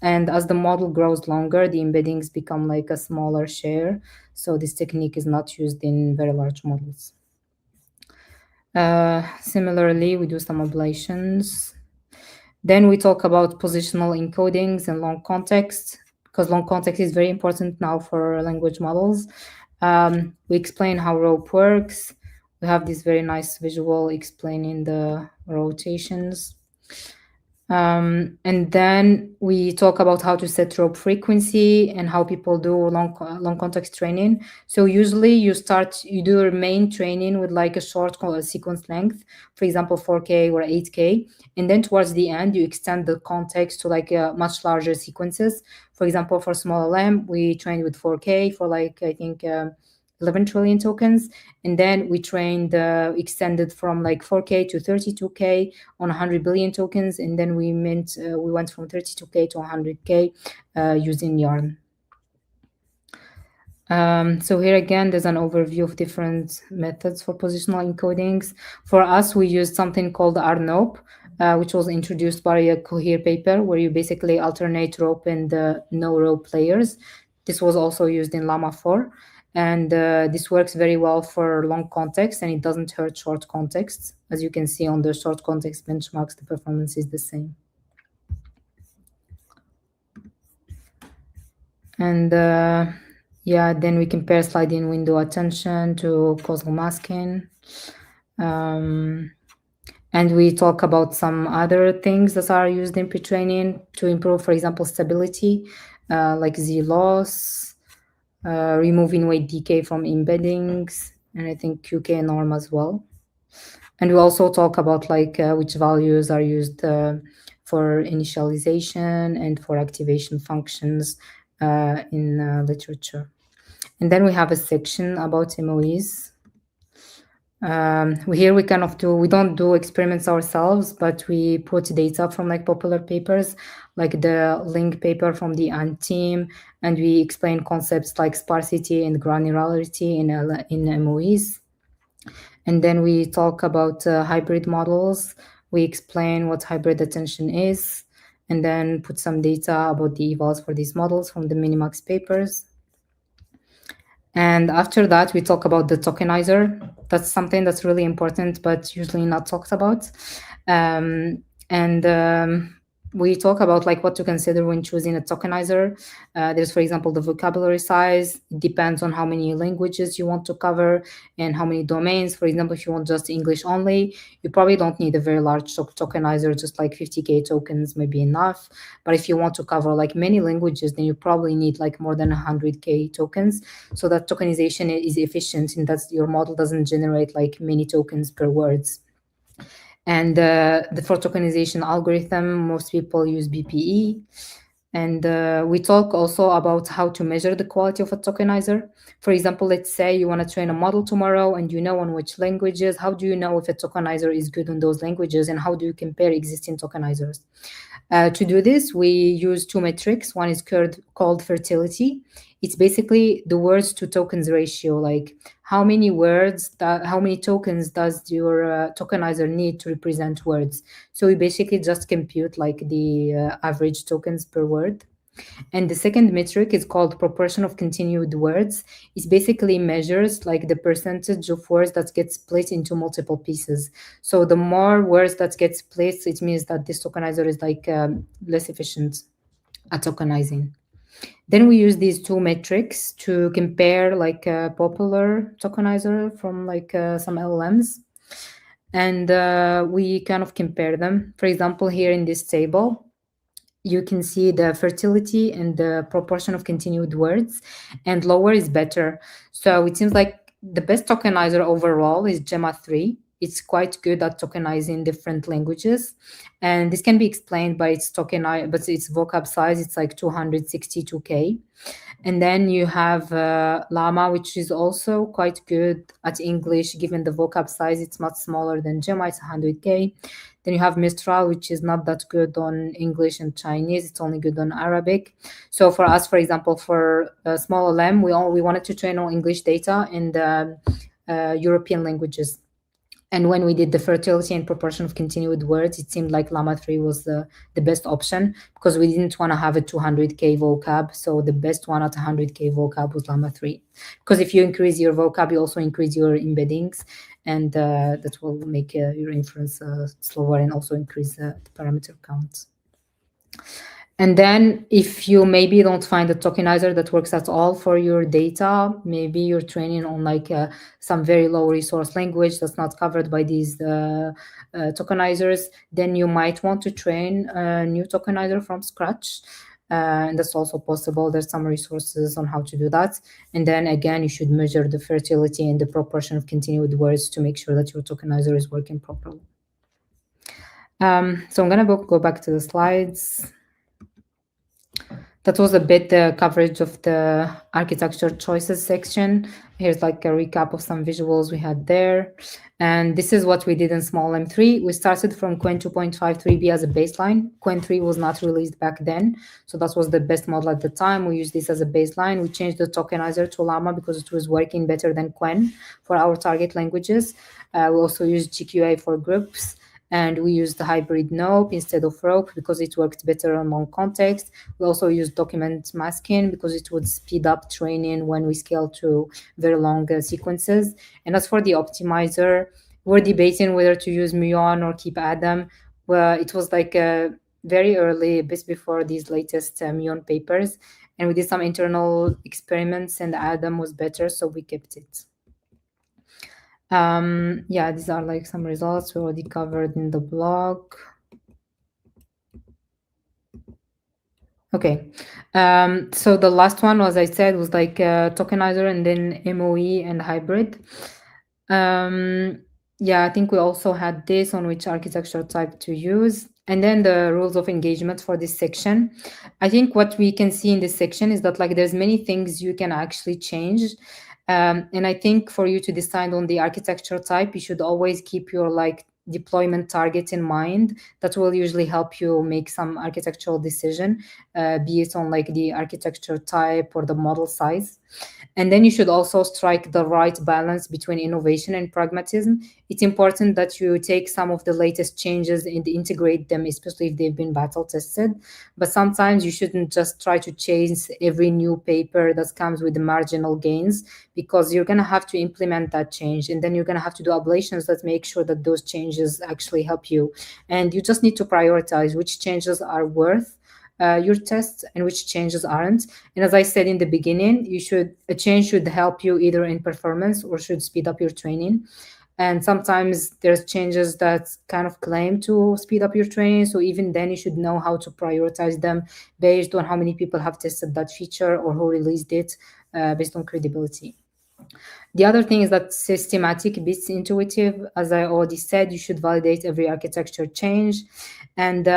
And as the model grows longer, the embeddings become like a smaller share. So this technique is not used in very large models. Similarly, we do some ablations. Then we talk about positional encodings and long context, because long context is very important now for language models. We explain how rope works. We have this very nice visual explaining the rotations. And then we talk about how to set rope frequency and how people do long context training. So usually you do your main training with like a short sequence length, for example, 4K or 8K. And then towards the end, you extend the context to like much larger sequences. For example, for small LM, we trained with 4K for like, I think, 11 trillion tokens. And then we trained, extended from like 4K to 32K on 100 billion tokens. And then we went from 32K to 100K using Yarn. So here again, there's an overview of different methods for positional encodings. For us, we used something called RNOP, which was introduced by a Cohere paper, where you basically alternate rope and no rope layers. This was also used in Llama 4. And this works very well for long context, and it doesn't hurt short contexts. As you can see on the short context benchmarks, the performance is the same. And yeah, then we compare sliding window attention to causal masking. And we talk about some other things that are used in pre-training to improve, for example, stability, like Z loss, removing weight decay from embeddings, and I think QK norm as well. And we also talk about like which values are used for initialization and for activation functions in literature. And then we have a section about MOEs. Here we don't do experiments ourselves, but we put data from like popular papers, like the link paper from the ANT team, and we explain concepts like sparsity and granularity in MOEs. And then we talk about hybrid models. We explain what hybrid attention is, and then put some data about the evals for these models from the Minimax papers. And after that, we talk about the tokenizer. That's something that's really important, but usually not talked about. And we talk about like what to consider when choosing a tokenizer. There's, for example, the vocabulary size. It depends on how many languages you want to cover and how many domains. For example, if you want just English only, you probably don't need a very large tokenizer, just like 50K tokens may be enough. But if you want to cover like many languages, then you probably need like more than 100K tokens, so that tokenization is efficient and that your model doesn't generate like many tokens per words. And for tokenization algorithm, most people use BPE. And we talk also about how to measure the quality of a tokenizer. For example, let's say you want to train a model tomorrow and you know on which languages. How do you know if a tokenizer is good on those languages, and how do you compare existing tokenizers? To do this, we use two metrics. One is called fertility. It's basically the words to tokens ratio, like how many tokens does your tokenizer need to represent words. So we basically just compute like the average tokens per word. And the second metric is called proportion of continued words. It basically measures like the percentage of words that get split into multiple pieces. So the more words that get split, it means that this tokenizer is like less efficient at tokenizing. Then we use these two metrics to compare like a popular tokenizer from like some LLMs. And we kind of compare them. For example, here in this table, you can see the fertility and the proportion of continued words, and lower is better. So it seems like the best tokenizer overall is Gemma 3. It's quite good at tokenizing different languages, and this can be explained by its but its vocab size, it's like 262K. And then you have Llama, which is also quite good at English, given the vocab size. It's much smaller than Gemma, it's 100K. Then you have Mistral, which is not that good on English and Chinese. It's only good on Arabic. So for us, for example, for Smol LM, we wanted to train on English data and European languages. And when we did the fertility and proportion of continued words, it seemed like Llama 3 was the best option, because we didn't want to have a 200K vocab. So the best one at 100K vocab was Llama 3. Because if you increase your vocab, you also increase your embeddings, and that will make your inference slower and also increase the parameter count. And then if you maybe don't find a tokenizer that works at all for your data, maybe you're training on like some very low resource language that's not covered by these tokenizers, then you might want to train a new tokenizer from scratch. And that's also possible. There's some resources on how to do that. And then again, you should measure the fertility and the proportion of continued words to make sure that your tokenizer is working properly. So I'm going to go back to the slides. That was a bit the coverage of the architecture choices section. Here's like a recap of some visuals we had there. And this is what we did in Smol M3. We started from Qwen 2.53b as a baseline. Qwen 3 was not released back then, so that was the best model at the time. We used this as a baseline. We changed the tokenizer to Llama because it was working better than Qwen for our target languages. We also used GQA for groups. And we used the hybrid NOPE instead of ROPE because it worked better on long context. We also used document masking because it would speed up training when we scale to very long sequences. And as for the optimizer, we're debating whether to use Muon or keep Adam. Well, it was like very early, a bit before these latest Muon papers. And we did some internal experiments and Adam was better, so we kept it. Yeah, these are like some results we already covered in the blog. Okay, so the last one, as I said, was like tokenizer and then MOE and hybrid. Yeah, I think we also had this on which architecture type to use. And then the rules of engagement for this section. I think what we can see in this section is that like there's many things you can actually change. And I think for you to decide on the architecture type, you should always keep your like deployment target in mind. That will usually help you make some architectural decision, be it on like the architecture type or the model size. And then you should also strike the right balance between innovation and pragmatism. It's important that you take some of the latest changes and integrate them, especially if they've been battle tested. But sometimes you shouldn't just try to chase every new paper that comes with the marginal gains, because you're going to have to implement that change. And then you're going to have to do ablations that make sure that those changes actually help you. And you just need to prioritize which changes are worth your tests and which changes aren't. And as I said in the beginning, a change should help you either in performance or should speed up your training. And sometimes there's changes that kind of claim to speed up your training. So even then you should know how to prioritize them based on how many people have tested that feature or who released it, based on credibility. The other thing is that systematic beats intuitive. As I already said, you should validate every architecture change. And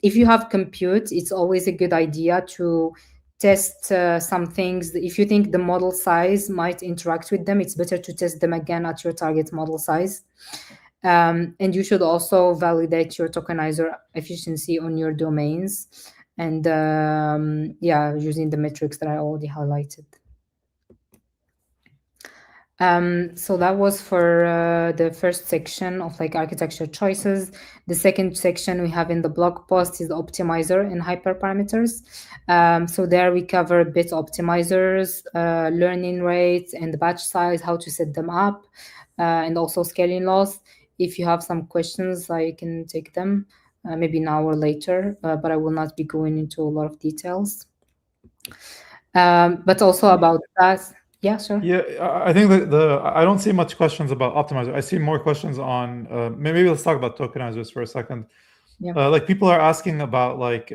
if you have compute, it's always a good idea to test some things. If you think the model size might interact with them, it's better to test them again at your target model size. And you should also validate your tokenizer efficiency on your domains. And yeah, using the metrics that I already highlighted. So that was for the first section of like architecture choices. The second section we have in the blog post is optimizer and hyperparameters. So there we cover bit optimizers, learning rates and batch size, how to set them up, and also scaling loss. If you have some questions, I can take them maybe now or later, but I will not be going into a lot of details. But also about that. Yeah, sure. Yeah, I think I don't see much questions about optimizer. I see more questions on maybe let's talk about tokenizers for a second. Yeah. Like people are asking about like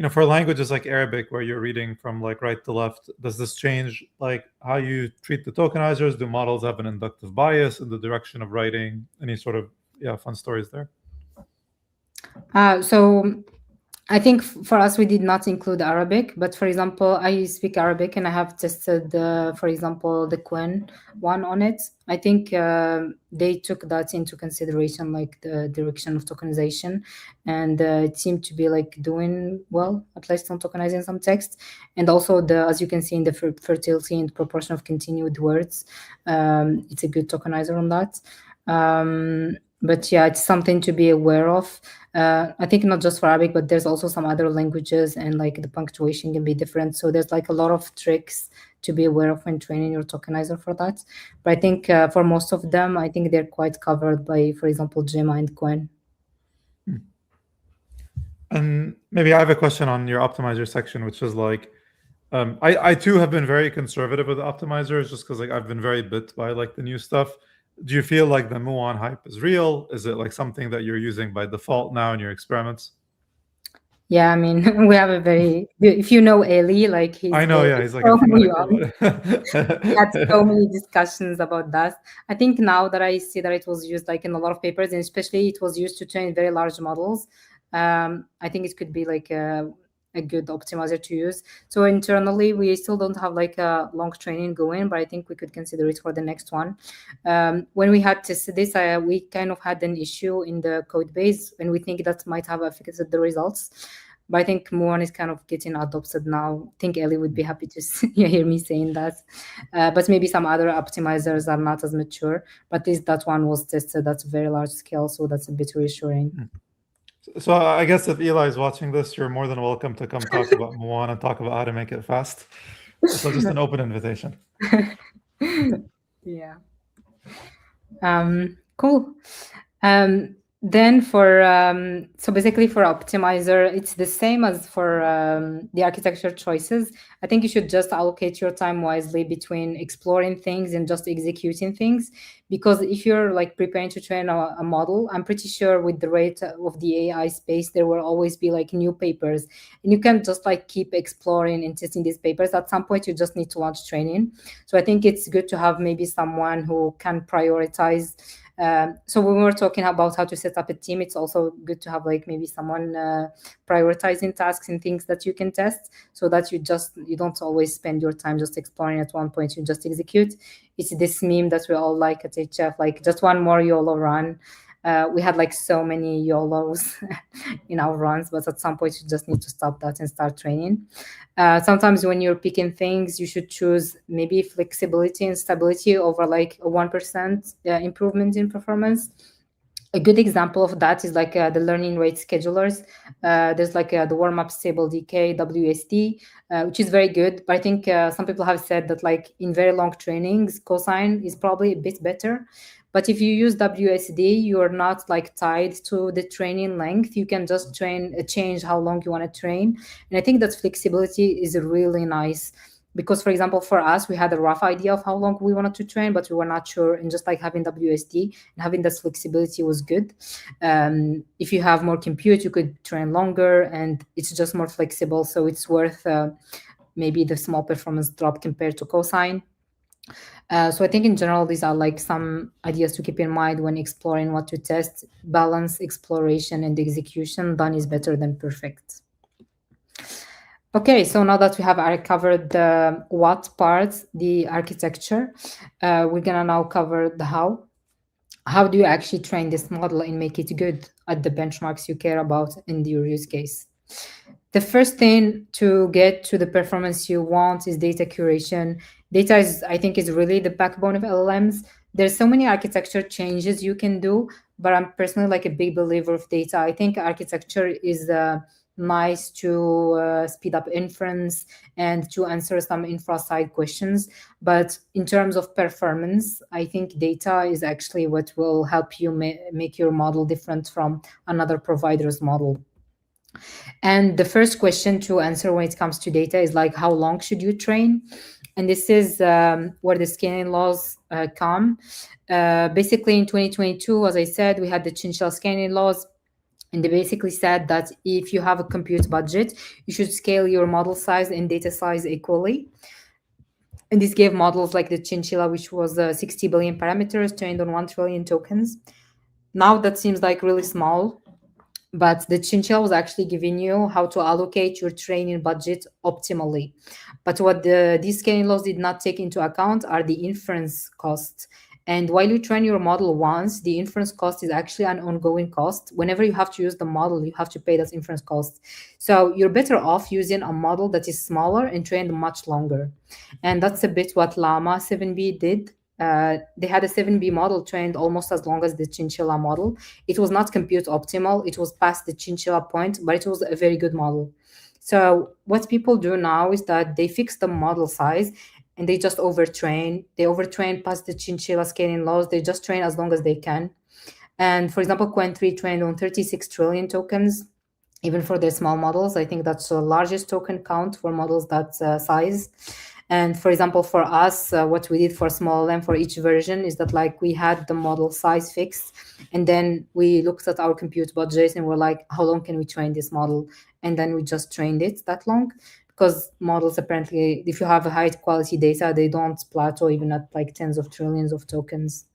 For languages like Arabic, where you're reading from like right to left, does this change like how you treat the tokenizers? Do models have an inductive bias in the direction of writing? Any sort of fun stories there? So I think for us, we did not include Arabic, but for example, I speak Arabic and I have tested, for example, the Quen one on it. I think they took that into consideration, like the direction of tokenization, and it seemed to be like doing well, at least on tokenizing some text. And also, as you can see in the fertility and proportion of continued words, it's a good tokenizer on that. But yeah, it's something to be aware of. I think not just for Arabic, but there's also some other languages, and like the punctuation can be different. So there's like a lot of tricks to be aware of when training your tokenizer for that. But I think for most of them, I think they're quite covered by, for example, Gemma and Gwen. And maybe I have a question on your optimizer section, which is like, I too have been very conservative with optimizers, just because like I've been very bit by like the new stuff. Do you feel like the Muon hype is real? Is it like something that you're using by default now in your experiments? Yeah, I mean, we have a very, if you know Eli, like he's I know, very yeah, he's like a so fanatic young. about We had so it. many discussions about that. I think now that I see that it was used like in a lot of papers, and especially it was used to train very large models, I think it could be like a good optimizer to use. So internally, we still don't have like a long training going, but I think we could consider it for the next one. When we had tested this, we kind of had an issue in the code base, and we think that might have affected the results. But I think Muon is kind of getting adopted now. I think Ellie would be happy to hear me saying that. But maybe some other optimizers are not as mature. But this that one was tested at a very large scale, so that's a bit reassuring. So I guess if Eli is watching this, you're more than welcome to come talk about Muon and talk about how to make it fast. So just an open invitation. Yeah. Cool. Then for so basically for optimizer, it's the same as for the architecture choices. I think you should just allocate your time wisely between exploring things and just executing things. Because if you're like preparing to train a model, I'm pretty sure with the rate of the AI space, there will always be like new papers, and you can't just like keep exploring and testing these papers. At some point, you just need to launch training. So I think it's good to have maybe someone who can prioritize. So when we were talking about how to set up a team, it's also good to have like maybe someone prioritizing tasks and things that you can test, so that you don't always spend your time just exploring at one point. You just execute. It's this meme that we all like at HF, like just one more YOLO run. We had like so many YOLOs in our runs, but at some point you just need to stop that and start training. Sometimes when you're picking things, you should choose maybe flexibility and stability over like a 1% improvement in performance. A good example of that is like the learning rate schedulers. There's like the warm-up stable decay, WSD, which is very good. But I think some people have said that like in very long trainings, cosine is probably a bit better. But if you use WSD, you are not like tied to the training length. You can just change how long you want to train. And I think that flexibility is really nice, because for example for us we had a rough idea of how long we wanted to train, but we were not sure, and just like having WSD and having this flexibility was good. If you have more compute, you could train longer, and it's just more flexible, so it's worth maybe the small performance drop compared to cosine. So I think in general, these are like some ideas to keep in mind when exploring what to test. Balance, exploration, and execution. Done is better than perfect. Okay, so now that we have covered the what parts, the architecture, we're gonna now cover the how. How do you actually train this model and make it good at the benchmarks you care about in your use case? The first thing to get to the performance you want is data curation. Data is, I think, is really the backbone of LLMs. There's so many architecture changes you can do, but I'm personally like a big believer of data. I think architecture is nice to speed up inference and to answer some infra side questions. But in terms of performance, I think data is actually what will help you make your model different from another provider's model. And the first question to answer when it comes to data is like, how long should you train? And this is where the scaling laws come. Basically, in 2022, as I said, we had the chinchilla scaling laws. And they basically said that if you have a compute budget, you should scale your model size and data size equally. And this gave models like the Chinchilla, which was 60 billion parameters trained on 1 trillion tokens. Now that seems like really small, but the Chinchilla was actually giving you how to allocate your training budget optimally. But what these scaling laws did not take into account are the inference costs. And while you train your model once, the inference cost is actually an ongoing cost. Whenever you have to use the model, you have to pay that inference cost. So you're better off using a model that is smaller and trained much longer. And that's a bit what Llama 7B did. They had a 7B model trained almost as long as the Chinchilla model. It was not compute optimal. It was past the Chinchilla point, but it was a very good model. So what people do now is that they fix the model size and they just overtrain. They overtrain past the Chinchilla scaling laws. They just train as long as they can. And for example, Quen 3 trained on 36 trillion tokens, even for their small models. I think that's the largest token count for models that size. And for example, for us, what we did for Smol and for each version is that like we had the model size fixed, and then we looked at our compute budget and we're like, how long can we train this model? And then we just trained it that long, because models apparently, if you have a high quality data, they don't plateau even at like tens of trillions of tokens.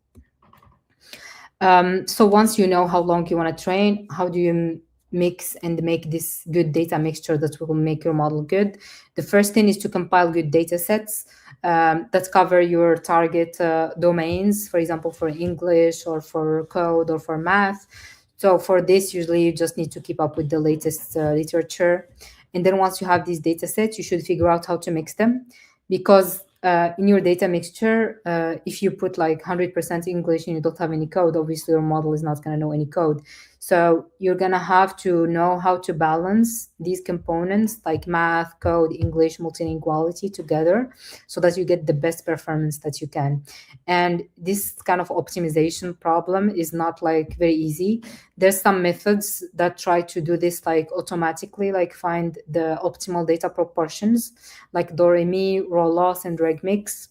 So once you know how long you want to train, how do you mix and make this good data mixture that will make your model good? The first thing is to compile good data sets that cover your target domains, for example, for English or for code or for math. So for this, usually you just need to keep up with the latest literature. And then once you have these data sets, you should figure out how to mix them, because in your data mixture, if you put like 100% English and you don't have any code, obviously your model is not going to know any code. So you're going to have to know how to balance these components like math, code, English, multilinguality together so that you get the best performance that you can. And this kind of optimization problem is not like very easy. There's some methods that try to do this like automatically, like find the optimal data proportions, like Doremi, raw loss, and reg mix.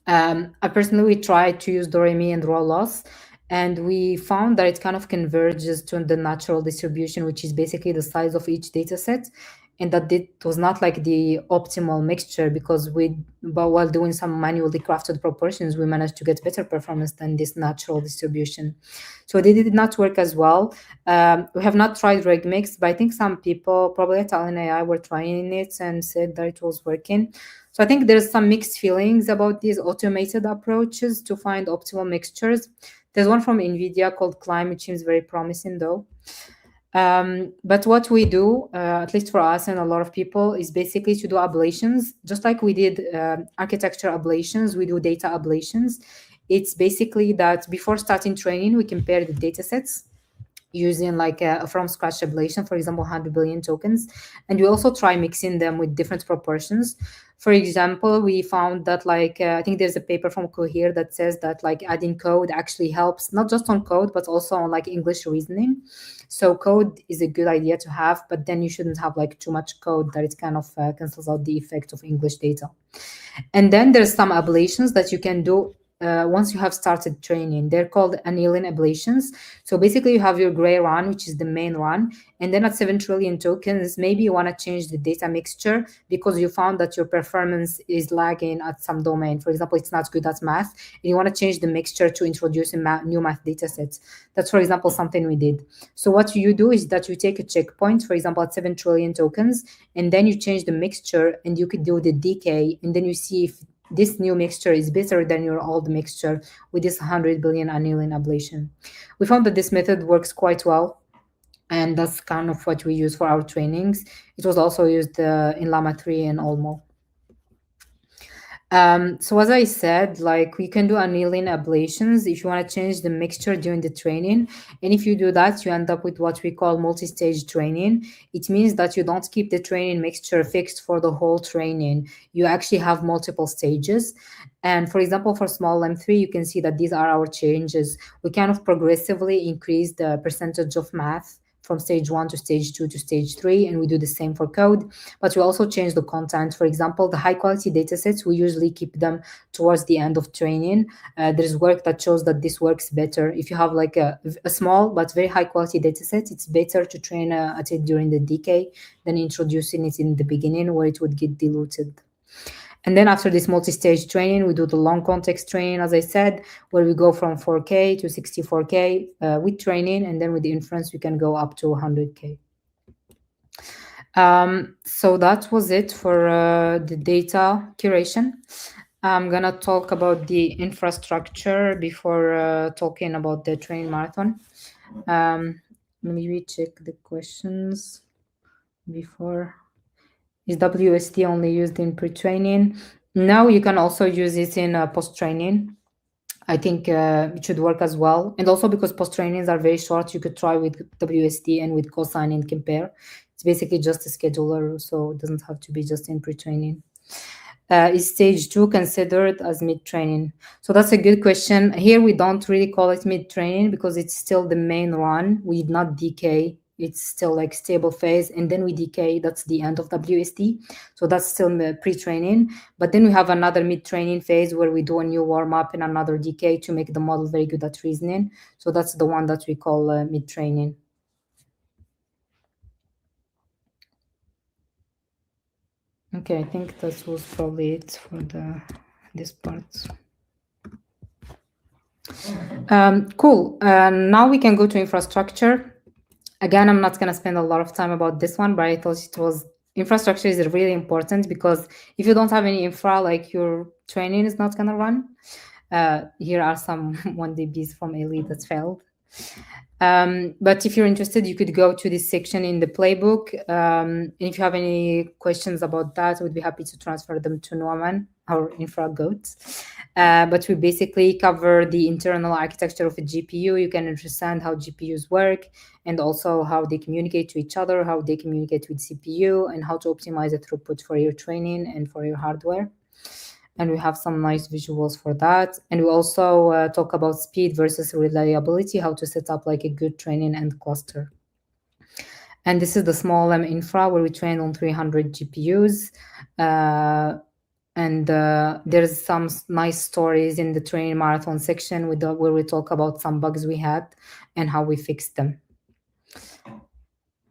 I personally tried to use Doremi and raw loss, and we found that it kind of converges to the natural distribution, which is basically the size of each data set, and that it was not like the optimal mixture, because but while doing some manually crafted proportions, we managed to get better performance than this natural distribution. So they did not work as well. We have not tried reg mix, but I think some people, probably at Talent AI, were trying it and said that it was working. So I think there's some mixed feelings about these automated approaches to find optimal mixtures. There's one from NVIDIA called Climb, which seems very promising though. But what we do, at least for us and a lot of people, is basically to do ablations. Just like we did architecture ablations, we do data ablations. It's basically that before starting training, we compare the data sets using like a from scratch ablation, for example, 100 billion tokens. And we also try mixing them with different proportions. For example, we found that like, I think there's a paper from Cohere that says that like adding code actually helps, not just on code, but also on like English reasoning. So code is a good idea to have, but then you shouldn't have like too much code that it kind of cancels out the effect of English data. And then there's some ablations that you can do once you have started training. They're called annealing ablations. So basically you have your gray run, which is the main run. And then at 7 trillion tokens, maybe you want to change the data mixture because you found that your performance is lagging at some domain. For example, it's not good at math, and you want to change the mixture to introduce a new math data sets. That's, for example, something we did. So what you do is that you take a checkpoint, for example, at 7 trillion tokens, and then you change the mixture, and you could do the decay, and then you see if this new mixture is better than your old mixture with this 100 billion annealing ablation. We found that this method works quite well, and that's kind of what we use for our trainings. It was also used in Llama 3 and Olmo. So as I said, like we can do annealing ablations if you want to change the mixture during the training. And if you do that, you end up with what we call multi-stage training. It means that you don't keep the training mixture fixed for the whole training. You actually have multiple stages. And for example, for Smol M3, you can see that these are our changes. We kind of progressively increase the percentage of math from stage 1 to stage 2 to stage 3, and we do the same for code. But we also change the content. For example, the high quality datasets, we usually keep them towards the end of training. There's work that shows that this works better. If you have like a small but very high quality dataset, it's better to train at it during the decay than introducing it in the beginning where it would get diluted. And then after this multi-stage training, we do the long context training, as I said, where we go from 4K to 64K with training, and then with the inference, we can go up to 100K. So that was it for the data curation. I'm gonna talk about the infrastructure before talking about the training marathon. Maybe check the questions before. Is WST only used in pre-training? Now you can also use it in post-training. I think it should work as well. And also because post-trainings are very short, you could try with WST and with cosine and compare. It's basically just a scheduler, so it doesn't have to be just in pre-training. Is stage 2 considered as mid-training? So that's a good question. Here we don't really call it mid-training because it's still the main run. We did not decay. It's still like stable phase, and then we decay. That's the end of WST. So that's still pre-training. But then we have another mid-training phase where we do a new warm-up and another decay to make the model very good at reasoning. So that's the one that we call mid-training. Okay, I think that was probably it for this part. Cool. Now we can go to infrastructure. Again, I'm not going to spend a lot of time about this one, but I thought infrastructure is really important because if you don't have any infra, like your training is not going to run. Here are some 1DBs from Allal that failed. But if you're interested, you could go to this section in the playbook. And if you have any questions about that, we'd be happy to transfer them to Norman, our infra goat. But we basically cover the internal architecture of a GPU. You can understand how GPUs work and also how they communicate to each other, how they communicate with CPU, and how to optimize the throughput for your training and for your hardware. And we have some nice visuals for that. And we also talk about speed versus reliability, how to set up like a good training and cluster. And this is the Smol infra where we train on 300 GPUs. And there's some nice stories in the training marathon section where we talk about some bugs we had and how we fixed them.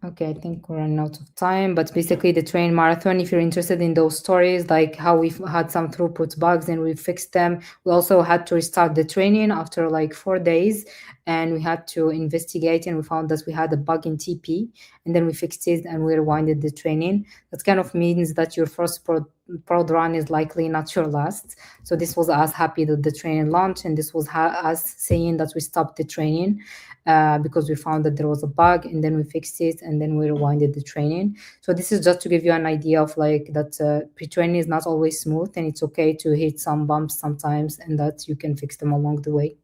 Okay, I think we're running out of time, but basically the train marathon, if you're interested in those stories, like how we've had some throughput bugs and we fixed them. We also had to restart the training after like 4 days, and we had to investigate, and we found that we had a bug in TP, and then we fixed it and we rewinded the training. That kind of means that your first prod run is likely not your last. So this was us happy that the training launched, and this was us saying that we stopped the training because we found that there was a bug, and then we fixed it, and then we rewinded the training. So this is just to give you an idea of like that pre-training is not always smooth, and it's okay to hit some bumps sometimes, and that you can fix them along the way.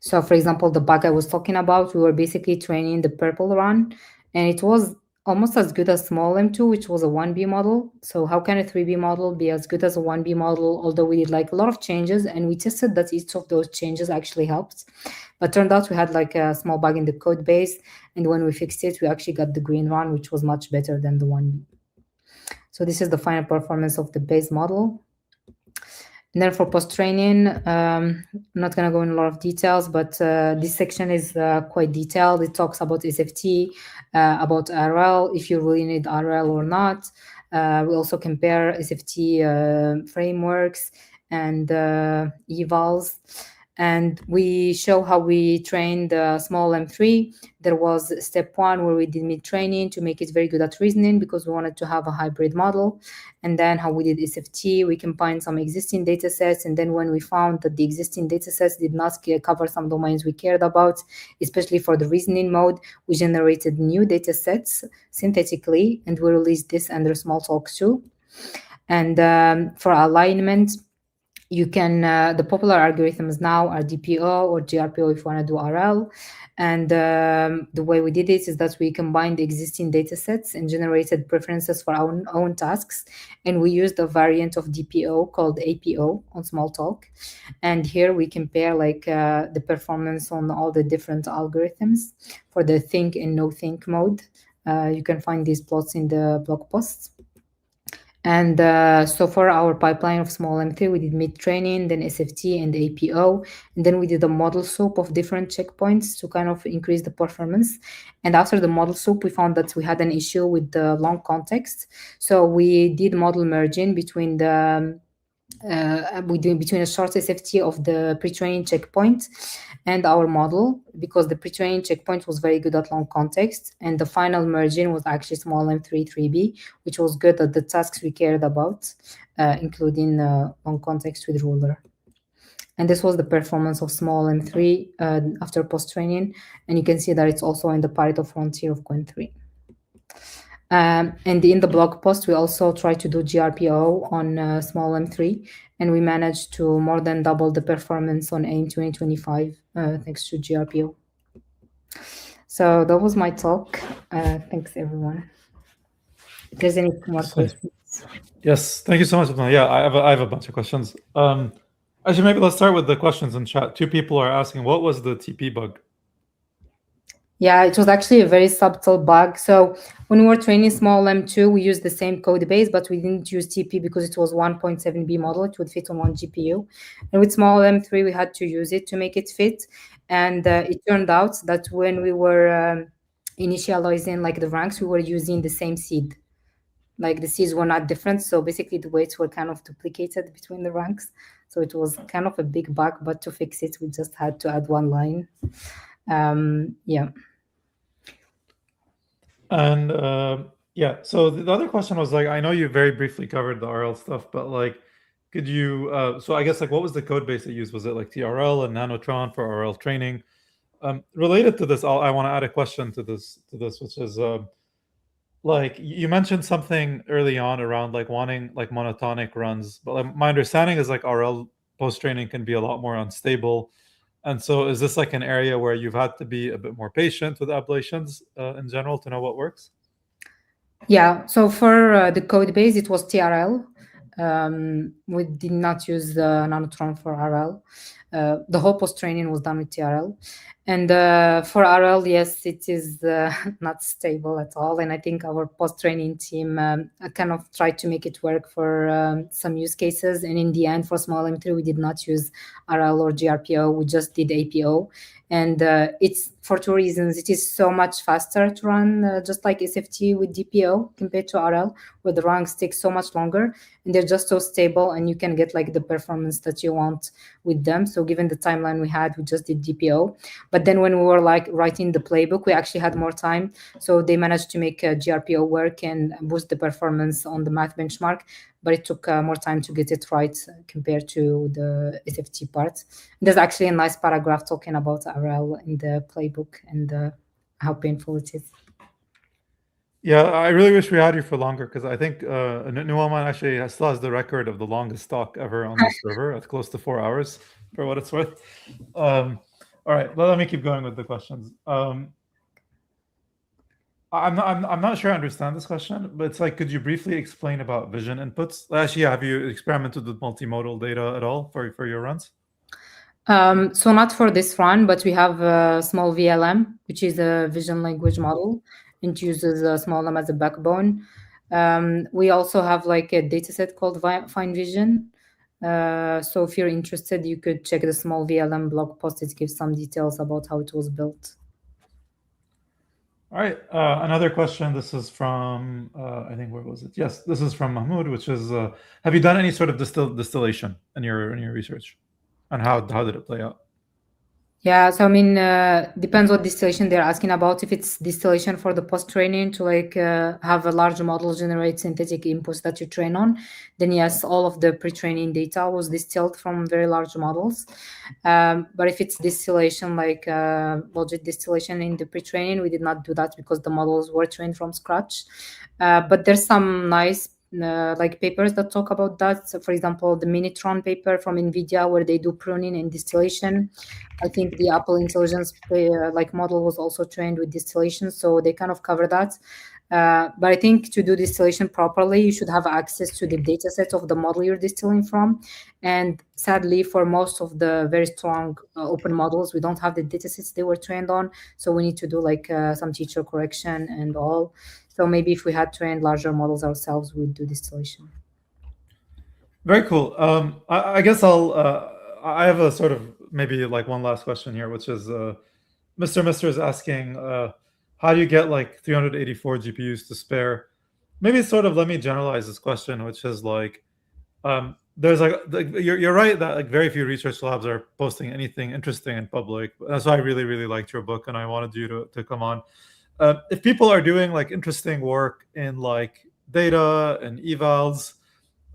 So for example, the bug I was talking about, we were basically training the purple run, and it was almost as good as Smol M2, which was a 1B model. So how can a 3B model be as good as a 1B model, although we did like a lot of changes, and we tested that each of those changes actually helped. But turned out we had like a small bug in the code base, and when we fixed it, we actually got the green run, which was much better than the 1B. So this is the final performance of the base model. And then for post-training, I'm not going to go in a lot of details, but this section is quite detailed. It talks about SFT, about RL, if you really need RL or not. We also compare SFT frameworks and evals. And we show how we trained Smol M3. There was step 1 where we did mid-training to make it very good at reasoning because we wanted to have a hybrid model. And then how we did SFT, we combined some existing data sets. And then when we found that the existing data sets did not cover some domains we cared about, especially for the reasoning mode, we generated new data sets synthetically, and we released this under Smalltalk 2. And for alignment, you can the popular algorithms now are DPO or GRPO if you want to do RL. And the way we did it is that we combined existing data sets and generated preferences for our own tasks. And we used a variant of DPO called APO on Smalltalk. And here we compare like the performance on all the different algorithms for the think and no think mode. You can find these plots in the blog posts. And so for our pipeline of Smol M3, we did mid-training, then SFT and APO, and then we did a model soup of different checkpoints to kind of increase the performance. And after the model soup, we found that we had an issue with the long context. So we did model merging between the between a short SFT of the pre-training checkpoint and our model, because the pre-training checkpoint was very good at long context, and the final merging was actually Smol M3 3B, which was good at the tasks we cared about, including long context with ruler. And this was the performance of Smol M3 after post-training, and you can see that it's also in the Pareto frontier of Qwen 3. And in the blog post, we also tried to do GRPO on Smol M3, and we managed to more than double the performance on AIM 2025 thanks to GRPO. So that was my talk. Thanks, everyone. If there's any more questions. Yes, thank you so much. Yeah, I have a bunch of questions. Actually, maybe let's start with the questions in chat. Two people are asking, what was the TP bug? Yeah, it was actually a very subtle bug. So when we were training Smol M2, we used the same code base, but we didn't use TP because it was 1.7B model. It would fit on one GPU. And with Smol M3, we had to use it to make it fit. And it turned out that when we were initializing like the ranks, we were using the same seed. Like the seeds were not different. So basically the weights were kind of duplicated between the ranks. So it was kind of a big bug, but to fix it, we just had to add one line. Yeah. And yeah, so the other question was like, I know you very briefly covered the RL stuff, but like, could you? So I guess like, what was the code base that you used? Was it like TRL and Nanotron for RL training? Related to this, I want to add a question to this, which is like you mentioned something early on around like wanting like monotonic runs, but like, my understanding is like RL post training can be a lot more unstable. And so is this like an area where you've had to be a bit more patient with ablations in general to know what works? Yeah, so for the code base, it was TRL. We did not use the Nanotron for RL. The whole post training was done with TRL. And for RL, yes, it is not stable at all. And I think our post training team kind of tried to make it work for some use cases. And in the end, for Smol M3, we did not use RL or GRPO. We just did APO. And it's for two reasons. It is so much faster to run just like SFT with DPO compared to RL, where the ranks take so much longer and they're just so stable and you can get like the performance that you want with them. So given the timeline we had, we just did DPO. But then when we were like writing the playbook, we actually had more time. So they managed to make GRPO work and boost the performance on the math benchmark. But it took more time to get it right compared to the SFT part. There's actually a nice paragraph talking about RL in the playbook and how painful it is. Yeah, I really wish we had you for longer because I think Nuaman actually still has the record of the longest talk ever on the server at close to 4 hours, for what it's worth. All right, let me keep going with the questions. I'm not sure I understand this question, but it's like, could you briefly explain about vision inputs? Actually, have you experimented with multimodal data at all for your runs? So not for this run, but we have a small VLM, which is a vision language model, and uses a small M as a backbone. We also have like a data set called Fine Vision. So if you're interested, you could check the small VLM blog post. It gives some details about how it was built. All right. Another question. This is from, I think, where was it? Yes, this is from Mahmoud, which is, have you done any sort of distillation in your research? And how did it play out? Yeah, so I mean, depends what distillation they're asking about. If it's distillation for the post-training to like have a large model generate synthetic inputs that you train on, then yes, all of the pre-training data was distilled from very large models. But if it's distillation, like logic distillation in the pre-training, we did not do that because the models were trained from scratch. But there's some nice like papers that talk about that. So for example, the Minitron paper from NVIDIA, where they do pruning and distillation. I think the Apple Intelligence like model was also trained with distillation, so they kind of cover that. But I think to do distillation properly, you should have access to the data set of the model you're distilling from. And sadly, for most of the very strong open models, we don't have the data sets they were trained on. So we need to do like some teacher correction and all. So maybe if we had trained larger models ourselves, we'd do distillation. Very cool. I guess I'll. I have a sort of maybe like one last question here, which is Mr. is asking, how do you get like 384 GPUs to spare? Maybe sort of let me generalize this question, which is like, there's you're right that like very few research labs are posting anything interesting in public. That's why I really really liked your book, and I wanted you to come on. If people are doing like interesting work in like data and evals,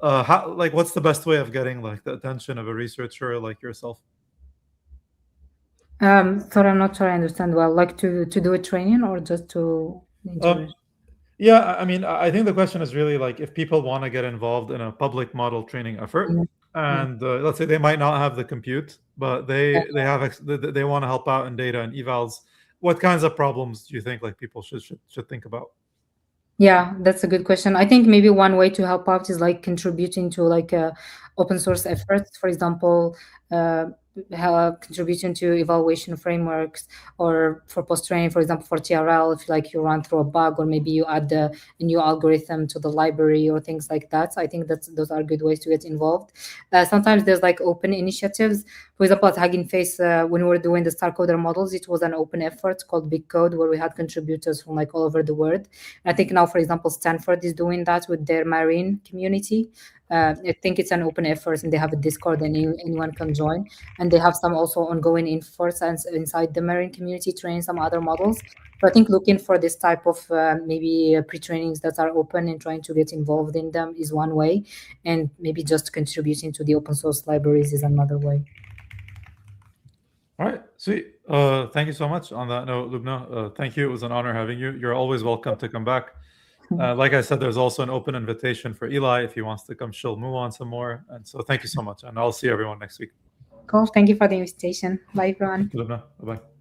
how like what's the best way of getting like the attention of a researcher like yourself? Sorry, I'm not sure I understand well. Like to do a training or just to Um, integration? yeah, I mean, I think the question is really like if people want to get involved in a public model training effort, Yeah. Yeah. and let's say they might not have the compute, but they have they want to help out in data and evals. What kinds of problems do you think like people should think about? Yeah, that's a good question. I think maybe one way to help out is like contributing to like open source efforts. For example, uh, contributing to evaluation frameworks, or for post training, for example, for TRL, if like you run through a bug, or maybe you add a new algorithm to the library or things like that. So I think those are good ways to get involved. Sometimes there's like open initiatives. For example, at Hugging Face, when we were doing the Star Coder models, it was an open effort called Big Code, where we had contributors from like all over the world. I think now, for example, Stanford is doing that with their marine community. I think it's an open effort, and they have a Discord, and anyone can join. And they have some also ongoing efforts inside the marine community, training some other models. So I think looking for this type of maybe pre-trainings that are open and trying to get involved in them is one way, and maybe just contributing to the open source libraries is another way. All right, sweet. Thank you so much. On that note, Loubna, thank you. It was an honor having you. You're always welcome to come back. Like I said, there's also an open invitation for Eli if he wants to come chill move on some more. And so thank you so much. And I'll see everyone next week. Cool. Thank you for the invitation. Bye, everyone. Thank you, Loubna. Bye bye.